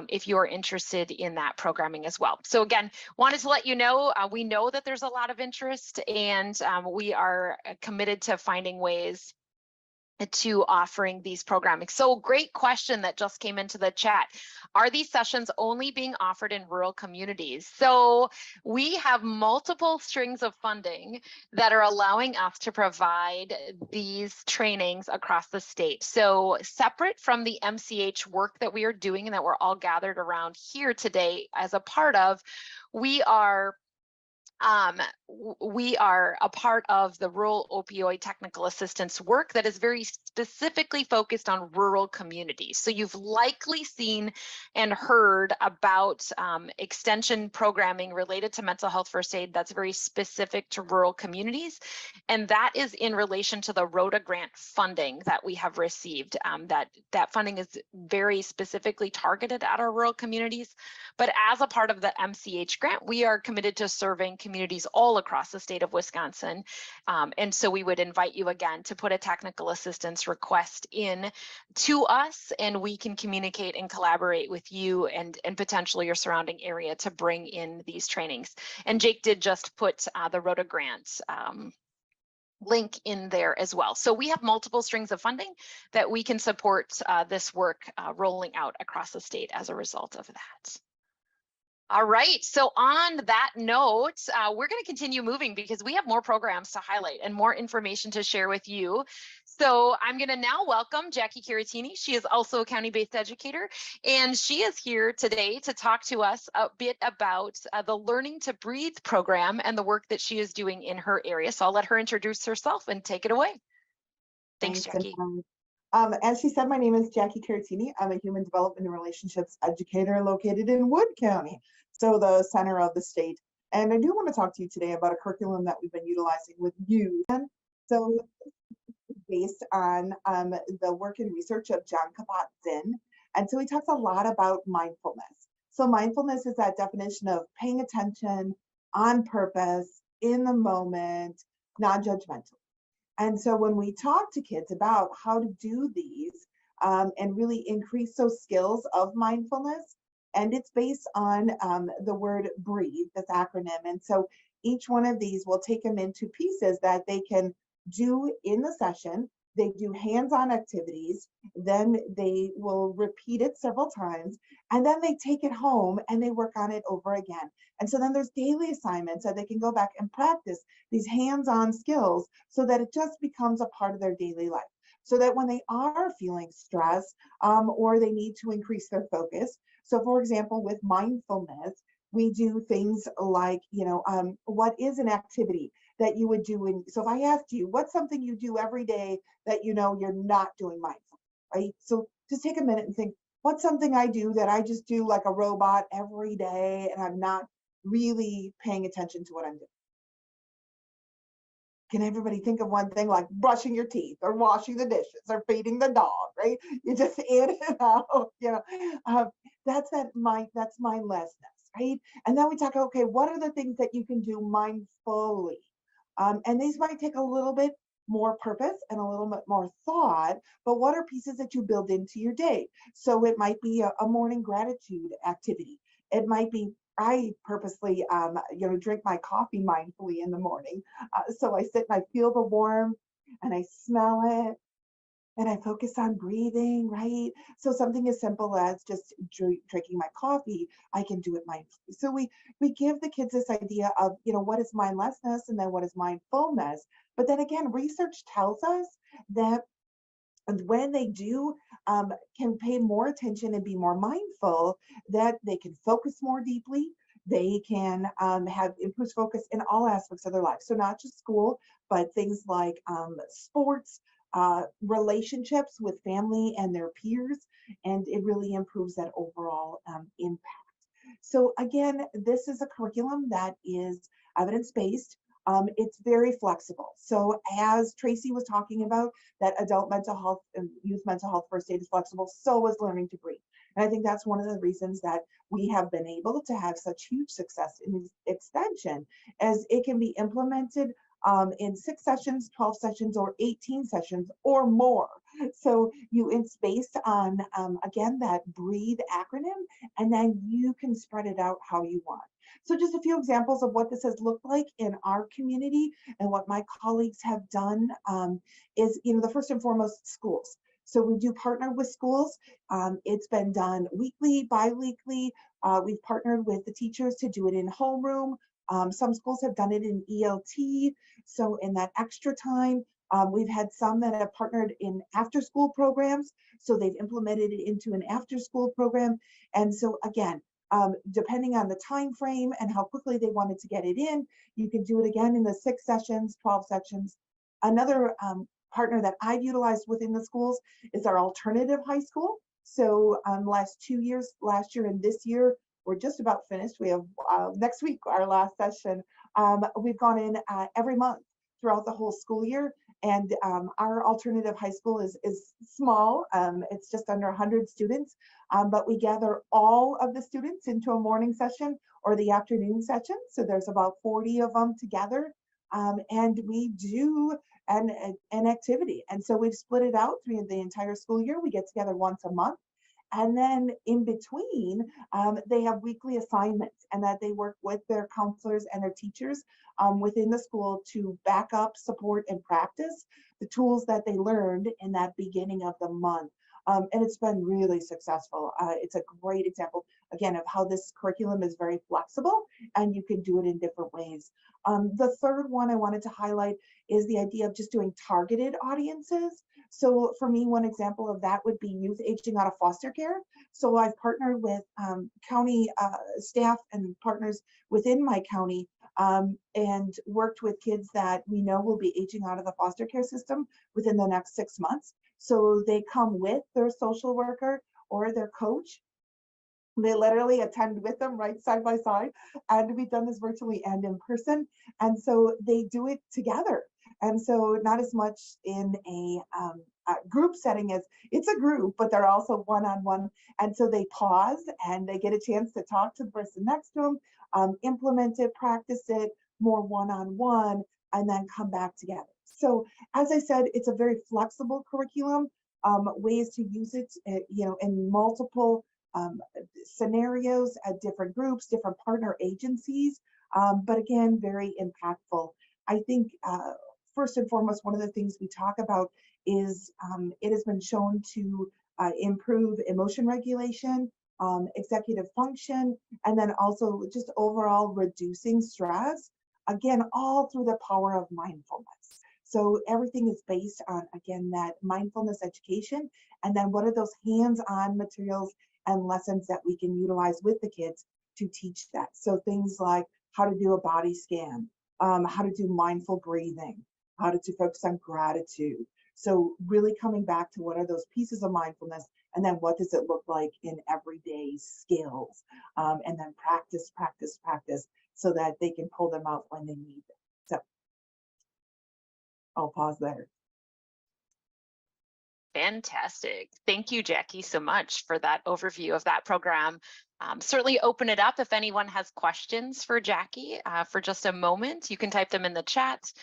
if you're interested in that programming as well. So again, wanted to let you know, we know that there's a lot of interest, and we are committed to finding ways to offering these programming. So great question that just came into the chat. Are these sessions only being offered in rural communities? So we have multiple strings of funding that are allowing us to provide these trainings across the state. So separate from the MCH work that we are doing and that we're all gathered around here today as a part of, we are a part of the rural opioid technical assistance work that is very specifically focused on rural communities. So you've likely seen and heard about extension programming related to mental health first aid that's very specific to rural communities. And that is in relation to the Rhoda grant funding that we have received. That funding is very specifically targeted at our rural communities. But as a part of the MCH grant, we are committed to serving communities all across the state of Wisconsin. And so we would invite you again to put a technical assistance request in to us, and we can communicate and collaborate with you and potentially your surrounding area to bring in these trainings. And Jake did just put the Rhoda grants link in there as well. So we have multiple strings of funding that we can support this work rolling out across the state as a result of that. All right, so on that note, we're going to continue moving because we have more programs to highlight and more information to share with you. So I'm going to now welcome Jackie Carratini. She is also a county-based educator, and she is here today to talk to us a bit about the Learning to Breathe program and the work that she is doing in her area. So I'll let her introduce herself and take it away. Thanks, Jackie. As she said, my name is Jackie Carratini. I'm a human development and relationships educator located in Wood County, so the center of the state. And I do want to talk to you today about a curriculum that we've been utilizing with youth. So based on the work and research of John Kabat-Zinn. And so he talks a lot about mindfulness. So mindfulness is that definition of paying attention on purpose, in the moment, non-judgmental. And so when we talk to kids about how to do these and really increase those skills of mindfulness, and it's based on the word breathe, this acronym. And so each one of these will take them into pieces that they can do in the session. They do hands-on activities, then they will repeat it several times, and then they take it home and they work on it over again. And so then there's daily assignments that they can go back and practice these hands-on skills so that it just becomes a part of their daily life. So that when they are feeling stress or they need to increase their focus. So for example, with mindfulness, we do things like, what is an activity that you would do? So if I asked you, what's something you do every day that you know you're not doing mindful, right? So just take a minute and think, what's something I do that I just do like a robot every day and I'm not really paying attention to what I'm doing? Can everybody think of one thing, like brushing your teeth or washing the dishes or feeding the dog, right? You just in and out, that's mindlessness, right? And then we talk, okay, what are the things that you can do mindfully? And these might take a little bit more purpose and a little bit more thought, but what are pieces that you build into your day? So it might be a morning gratitude activity. It might be, I purposely, drink my coffee mindfully in the morning. So I sit and I feel the warmth and I smell it and I focus on breathing, right? So something as simple as just drinking my coffee, I can do it mindfully. So we give the kids this idea of, what is mindlessness and then what is mindfulness. But then again, research tells us that when they do can pay more attention and be more mindful, that they can focus more deeply. They can have improved focus in all aspects of their life. So not just school, but things like sports, relationships with family and their peers, and it really improves that overall impact. So again, this is a curriculum that is evidence-based. It's very flexible. So as Tracy was talking about, that adult mental health and youth mental health first aid is flexible, so is learning to breathe. And I think that's one of the reasons that we have been able to have such huge success in extension, as it can be implemented in 6 sessions, 12 sessions, or 18 sessions or more. So it's based on, again, that BREATHE acronym, and then you can spread it out how you want. So just a few examples of what this has looked like in our community and what my colleagues have done is, the first and foremost, schools. So we do partner with schools. It's been done weekly, bi-weekly. We've partnered with the teachers to do it in homeroom. Some schools have done it in ELT. So in that extra time, we've had some that have partnered in after-school programs. So they've implemented it into an after-school program. And so again, depending on the time frame and how quickly they wanted to get it in, you can do it again in the 6 sessions, 12 sessions. Another partner that I've utilized within the schools is our alternative high school. So last 2 years, last year and this year, we're just about finished. We have next week, our last session. We've gone in every month throughout the whole school year. And our alternative high school is small. It's just under 100 students, but we gather all of the students into a morning session or the afternoon session. So there's about 40 of them together, and we do an activity. And so we've split it out through the entire school year. We get together once a month. And then in between, they have weekly assignments, and that they work with their counselors and their teachers within the school to back up, support, and practice the tools that they learned in that beginning of the month. And it's been really successful. It's a great example, again, of how this curriculum is very flexible and you can do it in different ways. The third one I wanted to highlight is the idea of just doing targeted audiences. So for me, one example of that would be youth aging out of foster care. So I've partnered with county staff and partners within my county and worked with kids that we know will be aging out of the foster care system within the next 6 months. So they come with their social worker or their coach. They literally attend with them right side by side. And we've done this virtually and in person. And so they do it together. And so not as much in a group setting as it's a group, but they're also one-on-one. And so they pause and they get a chance to talk to the person next to them, implement it, practice it more one-on-one, and then come back together. So as I said, it's a very flexible curriculum, ways to use it, in multiple scenarios at different groups, different partner agencies, but again, very impactful. I think first and foremost, one of the things we talk about is it has been shown to improve emotion regulation, executive function, and then also just overall reducing stress, again, all through the power of mindfulness. So everything is based on, again, that mindfulness education, and then what are those hands-on materials and lessons that we can utilize with the kids to teach that. So things like how to do a body scan, how to do mindful breathing, how to focus on gratitude. So really coming back to what are those pieces of mindfulness, and then what does it look like in everyday skills, and then practice, practice, practice, so that they can pull them out when they need them. So I'll pause there. Fantastic. Thank you, Jackie, so much for that overview of that program. Certainly open it up if anyone has questions for Jackie for just a moment. You can type them in the chat.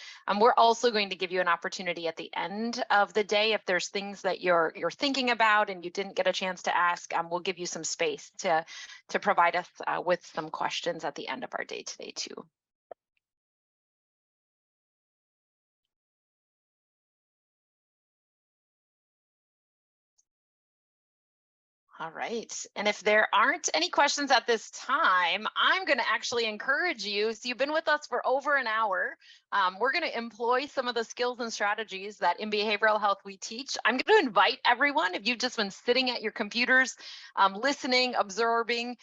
We're also going to give you an opportunity at the end of the day if there's things that you're thinking about and you didn't get a chance to ask. We'll give you some space to provide us with some questions at the end of our day today too. All right, and if there aren't any questions at this time, I'm going to actually encourage you. So you've been with us for over an hour. We're going to employ some of the skills and strategies that in behavioral health we teach. I'm going to invite everyone, if you've just been sitting at your computers, listening, absorbing,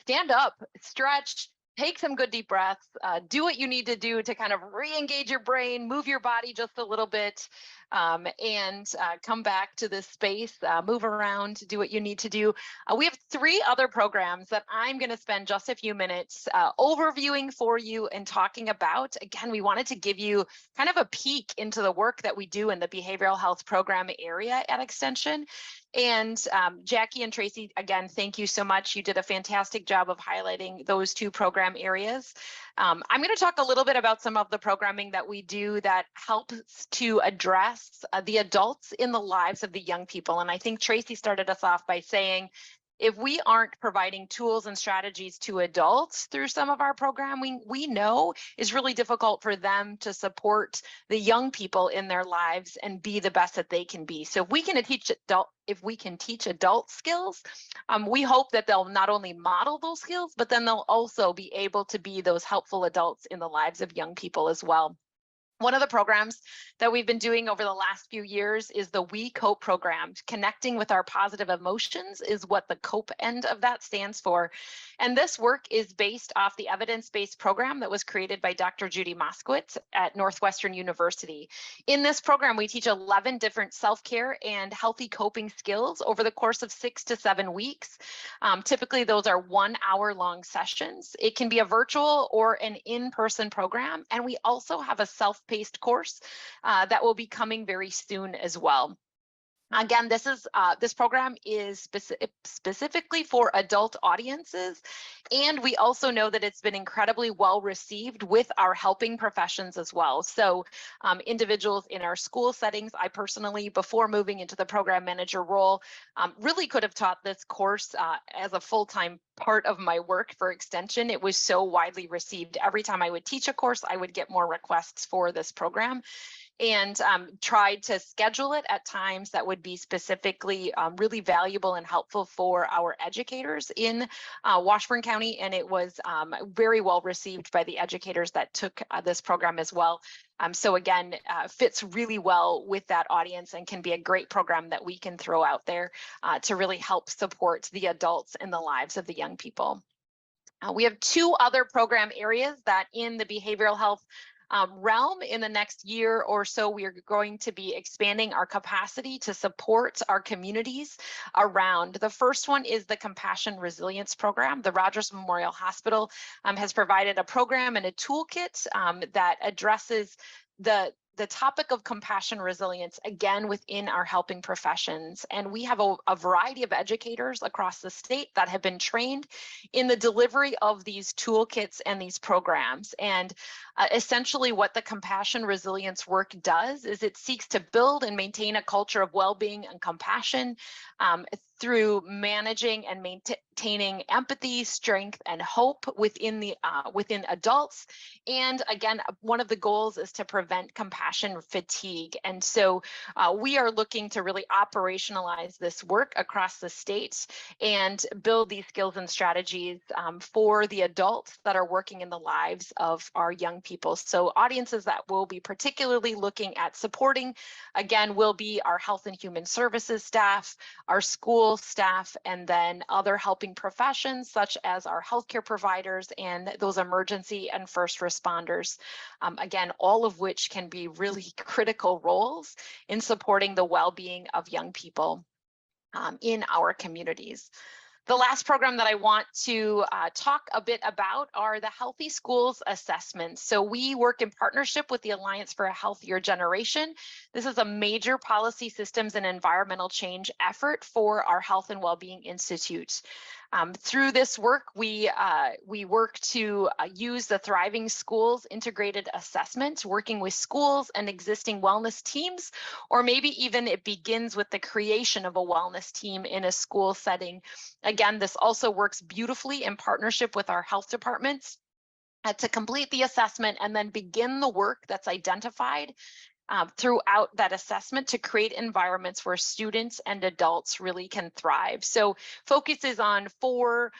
stand up, stretch, take some good deep breaths, do what you need to do to kind of re-engage your brain, move your body just a little bit, and come back to this space, move around, do what you need to do. We have 3 other programs that I'm going to spend just a few minutes overviewing for you and talking about. Again, we wanted to give you kind of a peek into the work that we do in the behavioral health program area at Extension. And Jackie and Tracy, again, thank you so much. You did a fantastic job of highlighting those 2 program areas. I'm going to talk a little bit about some of the programming that we do that helps to address the adults in the lives of the young people. And I think Tracy started us off by saying, if we aren't providing tools and strategies to adults through some of our programming, we know is really difficult for them to support the young people in their lives and be the best that they can be. So if we can teach adult skills, we hope that they'll not only model those skills, but then they'll also be able to be those helpful adults in the lives of young people as well. One of the programs that we've been doing over the last few years is the We Cope program. Connecting with our positive emotions is what the COPE end of that stands for. And this work is based off the evidence-based program that was created by Dr. Judy Moskowitz at Northwestern University. In this program, we teach 11 different self-care and healthy coping skills over the course of 6 to 7 weeks. Typically, those are 1-hour-long sessions. It can be a virtual or an in-person program. And we also have a self-paced course that will be coming very soon as well. Again, this program is specifically for adult audiences, and we also know that it's been incredibly well received with our helping professions as well. So individuals in our school settings, I personally, before moving into the program manager role, really could have taught this course as a full-time part of my work for Extension. It was so widely received. Every time I would teach a course, I would get more requests for this program, and tried to schedule it at times that would be specifically really valuable and helpful for our educators in Washburn County. And it was very well received by the educators that took this program as well. So again, fits really well with that audience and can be a great program that we can throw out there to really help support the adults in the lives of the young people. We have 2 other program areas that in the behavioral health realm in the next year or so, we are going to be expanding our capacity to support our communities around. The first one is the Compassion Resilience Program. The Rogers Memorial Hospital has provided a program and a toolkit that addresses the topic of compassion resilience, again, within our helping professions. And we have a variety of educators across the state that have been trained in the delivery of these toolkits and these programs. And essentially what the compassion resilience work does is it seeks to build and maintain a culture of well-being and compassion through managing and maintaining empathy, strength, and hope within adults. And again, one of the goals is to prevent compassion fatigue. And so we are looking to really operationalize this work across the state and build these skills and strategies for the adults that are working in the lives of our young people. So audiences that will be particularly looking at supporting, again, will be our health and human services staff, our school staff, and then other helping professions such as our healthcare providers and those emergency and first responders. Again, all of which can be really critical roles in supporting the well-being of young people in our communities. The last program that I want to talk a bit about are the Healthy Schools assessments. So we work in partnership with the Alliance for a Healthier Generation. This is a major policy, systems, and environmental change effort for our Health and Wellbeing Institute. Through this work, we work to use the Thriving Schools integrated assessment, working with schools and existing wellness teams, or maybe even it begins with the creation of a wellness team in a school setting. Again, this also works beautifully in partnership with our health departments to complete the assessment and then begin the work that's identified throughout that assessment to create environments where students and adults really can thrive. So focuses on 4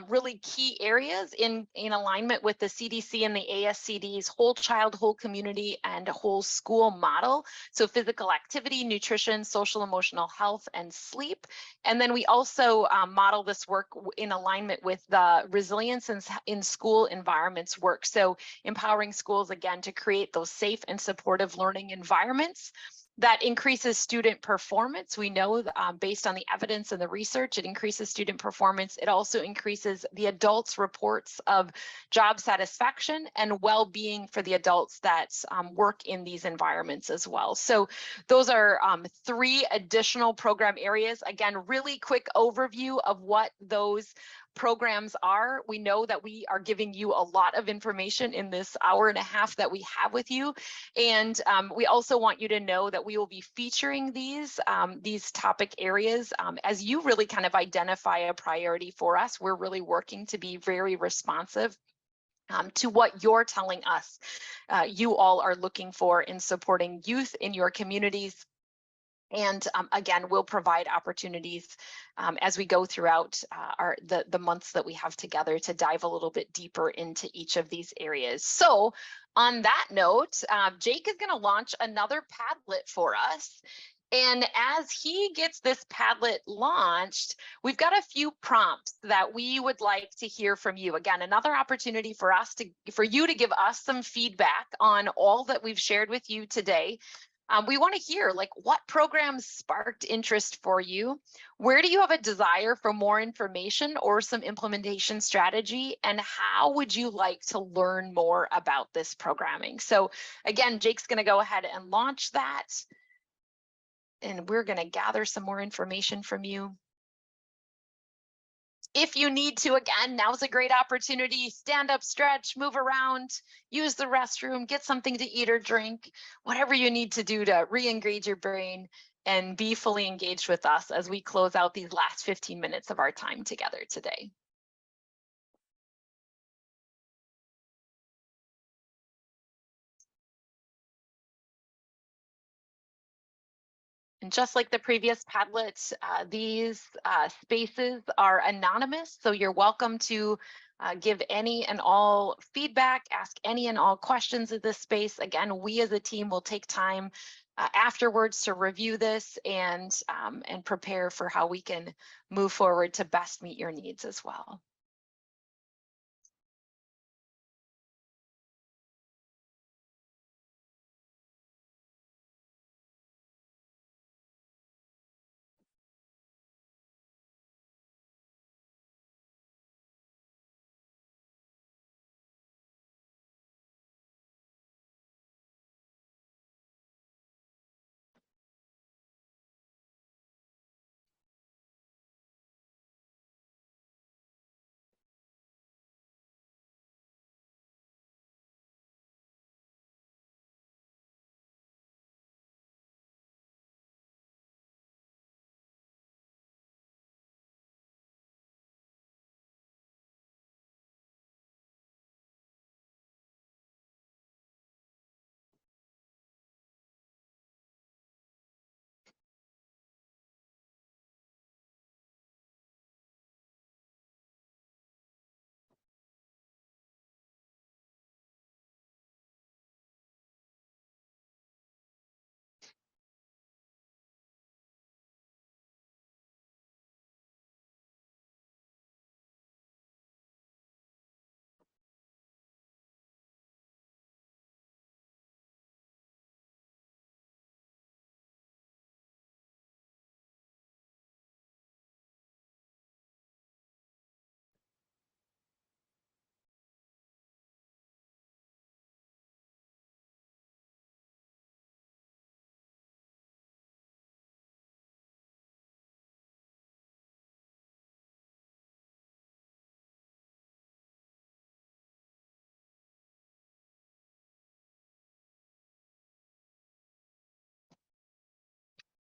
really key areas in alignment with the CDC and the ASCD's whole child, whole community, and whole school model. So physical activity, nutrition, social emotional health, and sleep. And then we also model this work in alignment with the resilience in school environments work. So empowering schools, again, to create those safe and supportive learning environments that increases student performance. We know based on the evidence and the research, it increases student performance. It also increases the adults' reports of job satisfaction and well-being for the adults that work in these environments as well. So those are 3 additional program areas. Again, really quick overview of what those programs are. We know that we are giving you a lot of information in this hour and a half that we have with you. And we also want you to know that we will be featuring these topic areas as you really kind of identify a priority for us. We're really working to be very responsive to what you're telling us you all are looking for in supporting youth in your communities. And again, we'll provide opportunities as we go throughout the months that we have together to dive a little bit deeper into each of these areas. So on that note, Jake is going to launch another Padlet for us. And as he gets this Padlet launched, we've got a few prompts that we would like to hear from you. Again, another opportunity for you to give us some feedback on all that we've shared with you today. We want to hear, like, what programs sparked interest for you? Where do you have a desire for more information or some implementation strategy? And how would you like to learn more about this programming? So again, Jake's going to go ahead and launch that. And we're going to gather some more information from you. If you need to, again, now's a great opportunity. Stand up, stretch, move around, use the restroom, get something to eat or drink, whatever you need to do to re-engage your brain and be fully engaged with us as we close out these last 15 minutes of our time together today. And just like the previous Padlets, these spaces are anonymous, so you're welcome to give any and all feedback, ask any and all questions of this space. Again, we as a team will take time afterwards to review this and prepare for how we can move forward to best meet your needs as well.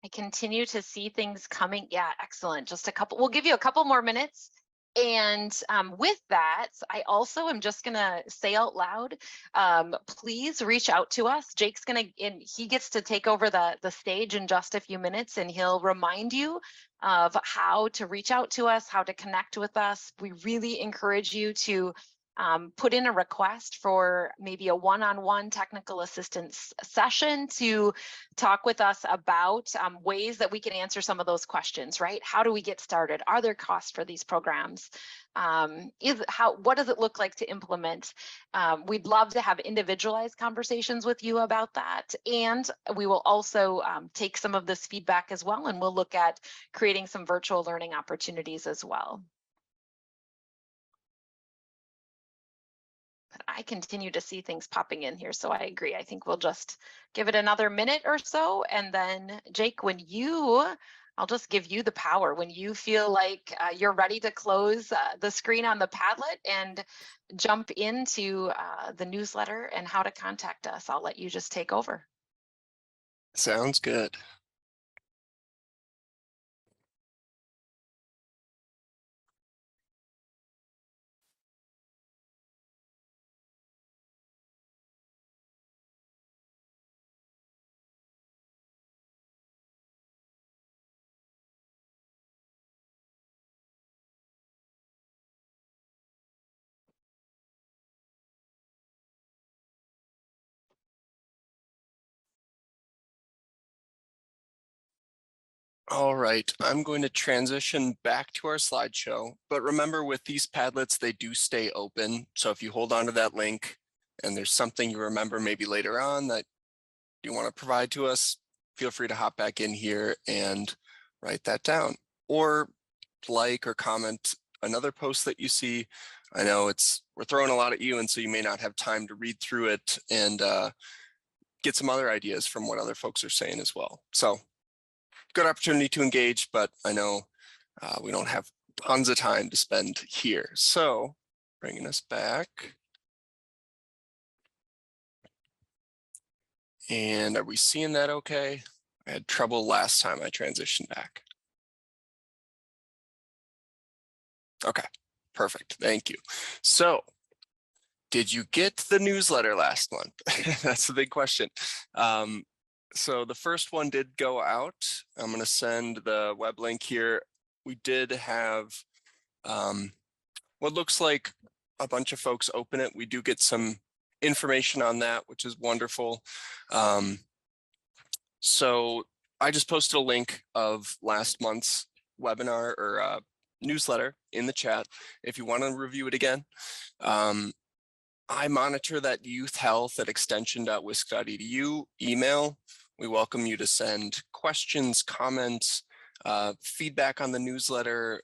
I continue to see things coming. Yeah, excellent. Just a couple, we'll give you a couple more minutes. And with that, I also am just gonna say out loud, please reach out to us. Jake's he gets to take over the stage in just a few minutes, and he'll remind you of how to reach out to us, how to connect with us. We really encourage you to put in a request for maybe a one-on-one technical assistance session to talk with us about ways that we can answer some of those questions, right? How do we get started? Are there costs for these programs? What does it look like to implement? We'd love to have individualized conversations with you about that. And we will also take some of this feedback as well, and we'll look at creating some virtual learning opportunities as well. I continue to see things popping in here, so I agree. I think we'll just give it another minute or so, and then Jake, I'll just give you the power. When you feel like you're ready to close the screen on the Padlet and jump into the newsletter and how to contact us, I'll let you just take over. Sounds good. All right, I'm going to transition back to our slideshow, but remember with these Padlets, they do stay open. So if you hold on to that link and there's something you remember maybe later on that you want to provide to us, feel free to hop back in here and write that down, or like or comment another post that you see. I know we're throwing a lot at you, and so you may not have time to read through it and get some other ideas from what other folks are saying as well. So good opportunity to engage, but I know we don't have tons of time to spend here. So bringing us back. And are we seeing that okay? I had trouble last time I transitioned back. Okay, perfect, thank you. So did you get the newsletter last month? That's the big question. So the first one did go out. I'm going to send the web link here. We did have what looks like a bunch of folks open it. We do get some information on that, which is wonderful. So I just posted a link of last month's webinar or newsletter in the chat if you want to review it again. I monitor that youth health at extension.wisc.edu email. We welcome you to send questions, comments, feedback on the newsletter,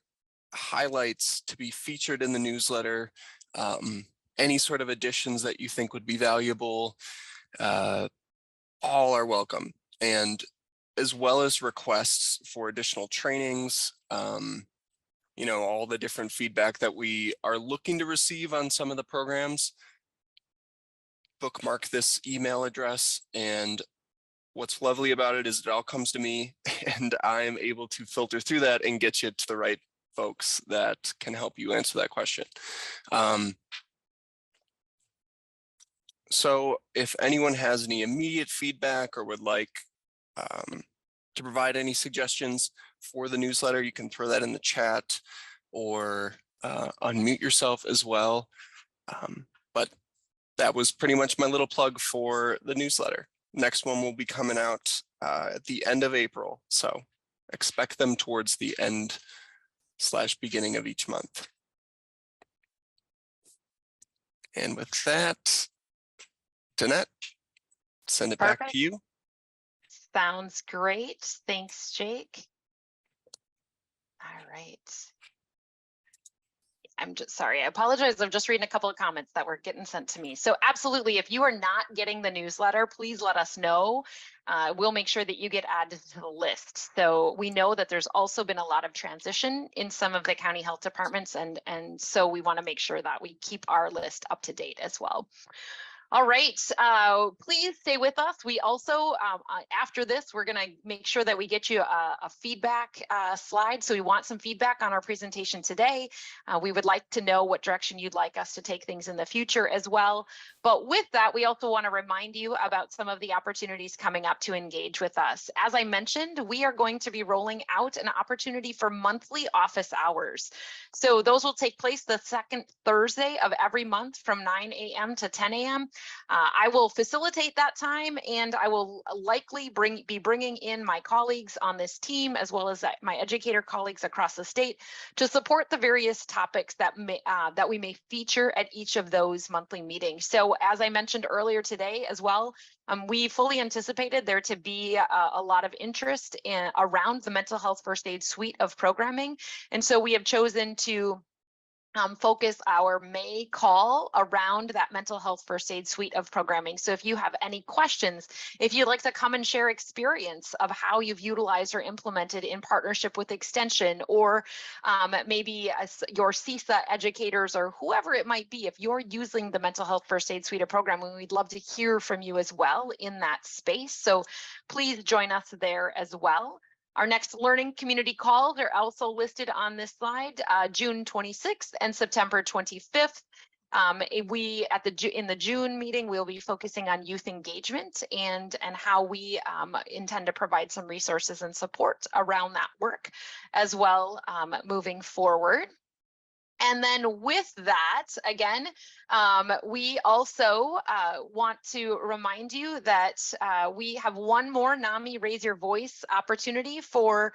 highlights to be featured in the newsletter, any sort of additions that you think would be valuable, all are welcome. And as well as requests for additional trainings, you know, all the different feedback that we are looking to receive on some of the programs. Bookmark this email address, and what's lovely about it is it all comes to me and I'm able to filter through that and get you to the right folks that can help you answer that question. So if anyone has any immediate feedback or would like to provide any suggestions for the newsletter, you can throw that in the chat or unmute yourself as well. But that was pretty much my little plug for the newsletter. Next one will be coming out at the end of April. So expect them towards the end / beginning of each month. And with that, Danette, send it back to you. Sounds great. Thanks, Jake. All right. I'm just sorry. I apologize. I'm just reading a couple of comments that were getting sent to me. So absolutely, if you are not getting the newsletter, please let us know. We'll make sure that you get added to the list. So we know that there's also been a lot of transition in some of the county health departments, and so we want to make sure that we keep our list up to date as well. All right, please stay with us. We also, after this, we're going to make sure that we get you a feedback slide. So we want some feedback on our presentation today. We would like to know what direction you'd like us to take things in the future as well. But with that, we also want to remind you about some of the opportunities coming up to engage with us. As I mentioned, we are going to be rolling out an opportunity for monthly office hours. So those will take place the second Thursday of every month from 9 a.m. to 10 a.m. I will facilitate that time, and I will likely be bringing in my colleagues on this team, as well as my educator colleagues across the state, to support the various topics that we may feature at each of those monthly meetings. So as I mentioned earlier today as well, we fully anticipated there to be a lot of interest around the mental health first aid suite of programming. And so we have chosen to focus our May call around that mental health first aid suite of programming. So if you have any questions, if you'd like to come and share experience of how you've utilized or implemented in partnership with Extension, or maybe your CISA educators or whoever it might be, if you're using the mental health first aid suite of programming, we'd love to hear from you as well in that space. So please join us there as well. Our next learning community calls are also listed on this slide, June 26th and September 25th. In the June meeting, we'll be focusing on youth engagement and how we intend to provide some resources and support around that work as well moving forward. And then with that, again, we also want to remind you that we have one more NAMI Raise Your Voice opportunity for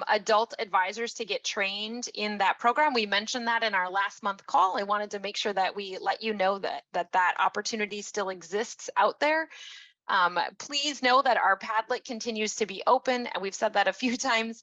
adult advisors to get trained in that program. We mentioned that in our last month call. I wanted to make sure that we let you know that opportunity still exists out there. Please know that our Padlet continues to be open, and we've said that a few times.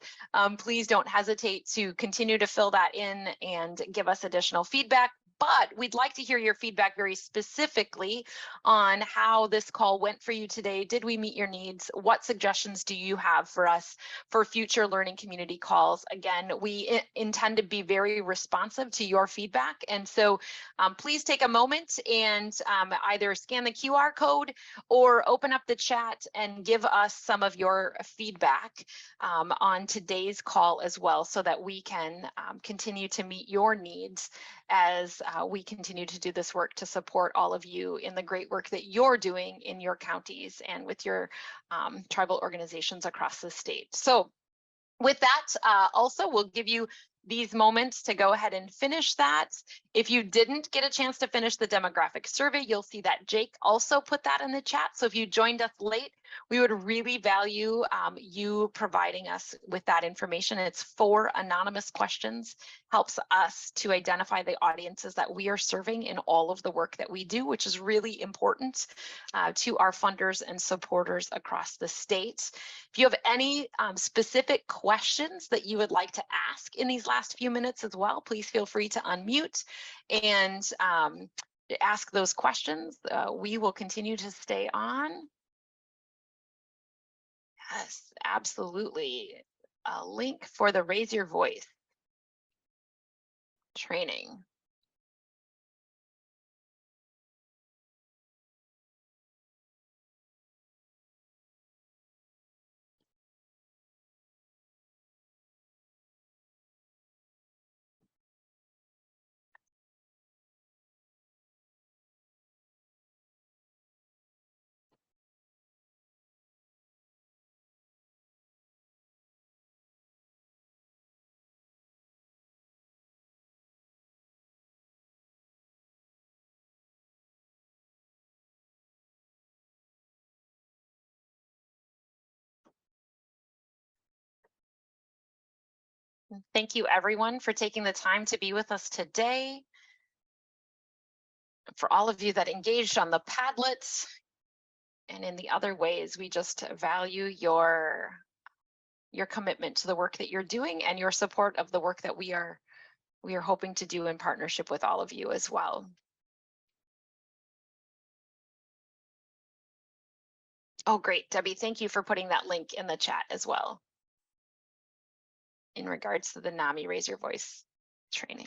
Please don't hesitate to continue to fill that in and give us additional feedback. But we'd like to hear your feedback very specifically on how this call went for you today. Did we meet your needs? What suggestions do you have for us for future learning community calls? Again, we intend to be very responsive to your feedback. And so please take a moment and either scan the QR code or open up the chat and give us some of your feedback on today's call as well, so that we can continue to meet your needs as we continue to do this work to support all of you in the great work that you're doing in your counties and with your tribal organizations across the state. So with that, also, we'll give you these moments to go ahead and finish that. If you didn't get a chance to finish the demographic survey, you'll see that Jake also put that in the chat. So if you joined us late, we would really value you providing us with that information. It's 4 anonymous questions, helps us to identify the audiences that we are serving in all of the work that we do, which is really important to our funders and supporters across the state. If you have any specific questions that you would like to ask in these last few minutes as well, please feel free to unmute and ask those questions. We will continue to stay on. Yes, absolutely. A link for the Raise Your Voice training. Thank you, everyone, for taking the time to be with us today. For all of you that engaged on the Padlets and in the other ways, we just value your commitment to the work that you're doing and your support of the work that we are hoping to do in partnership with all of you as well. Oh, great, Debbie, thank you for putting that link in the chat as well in regards to the NAMI Raise Your Voice training.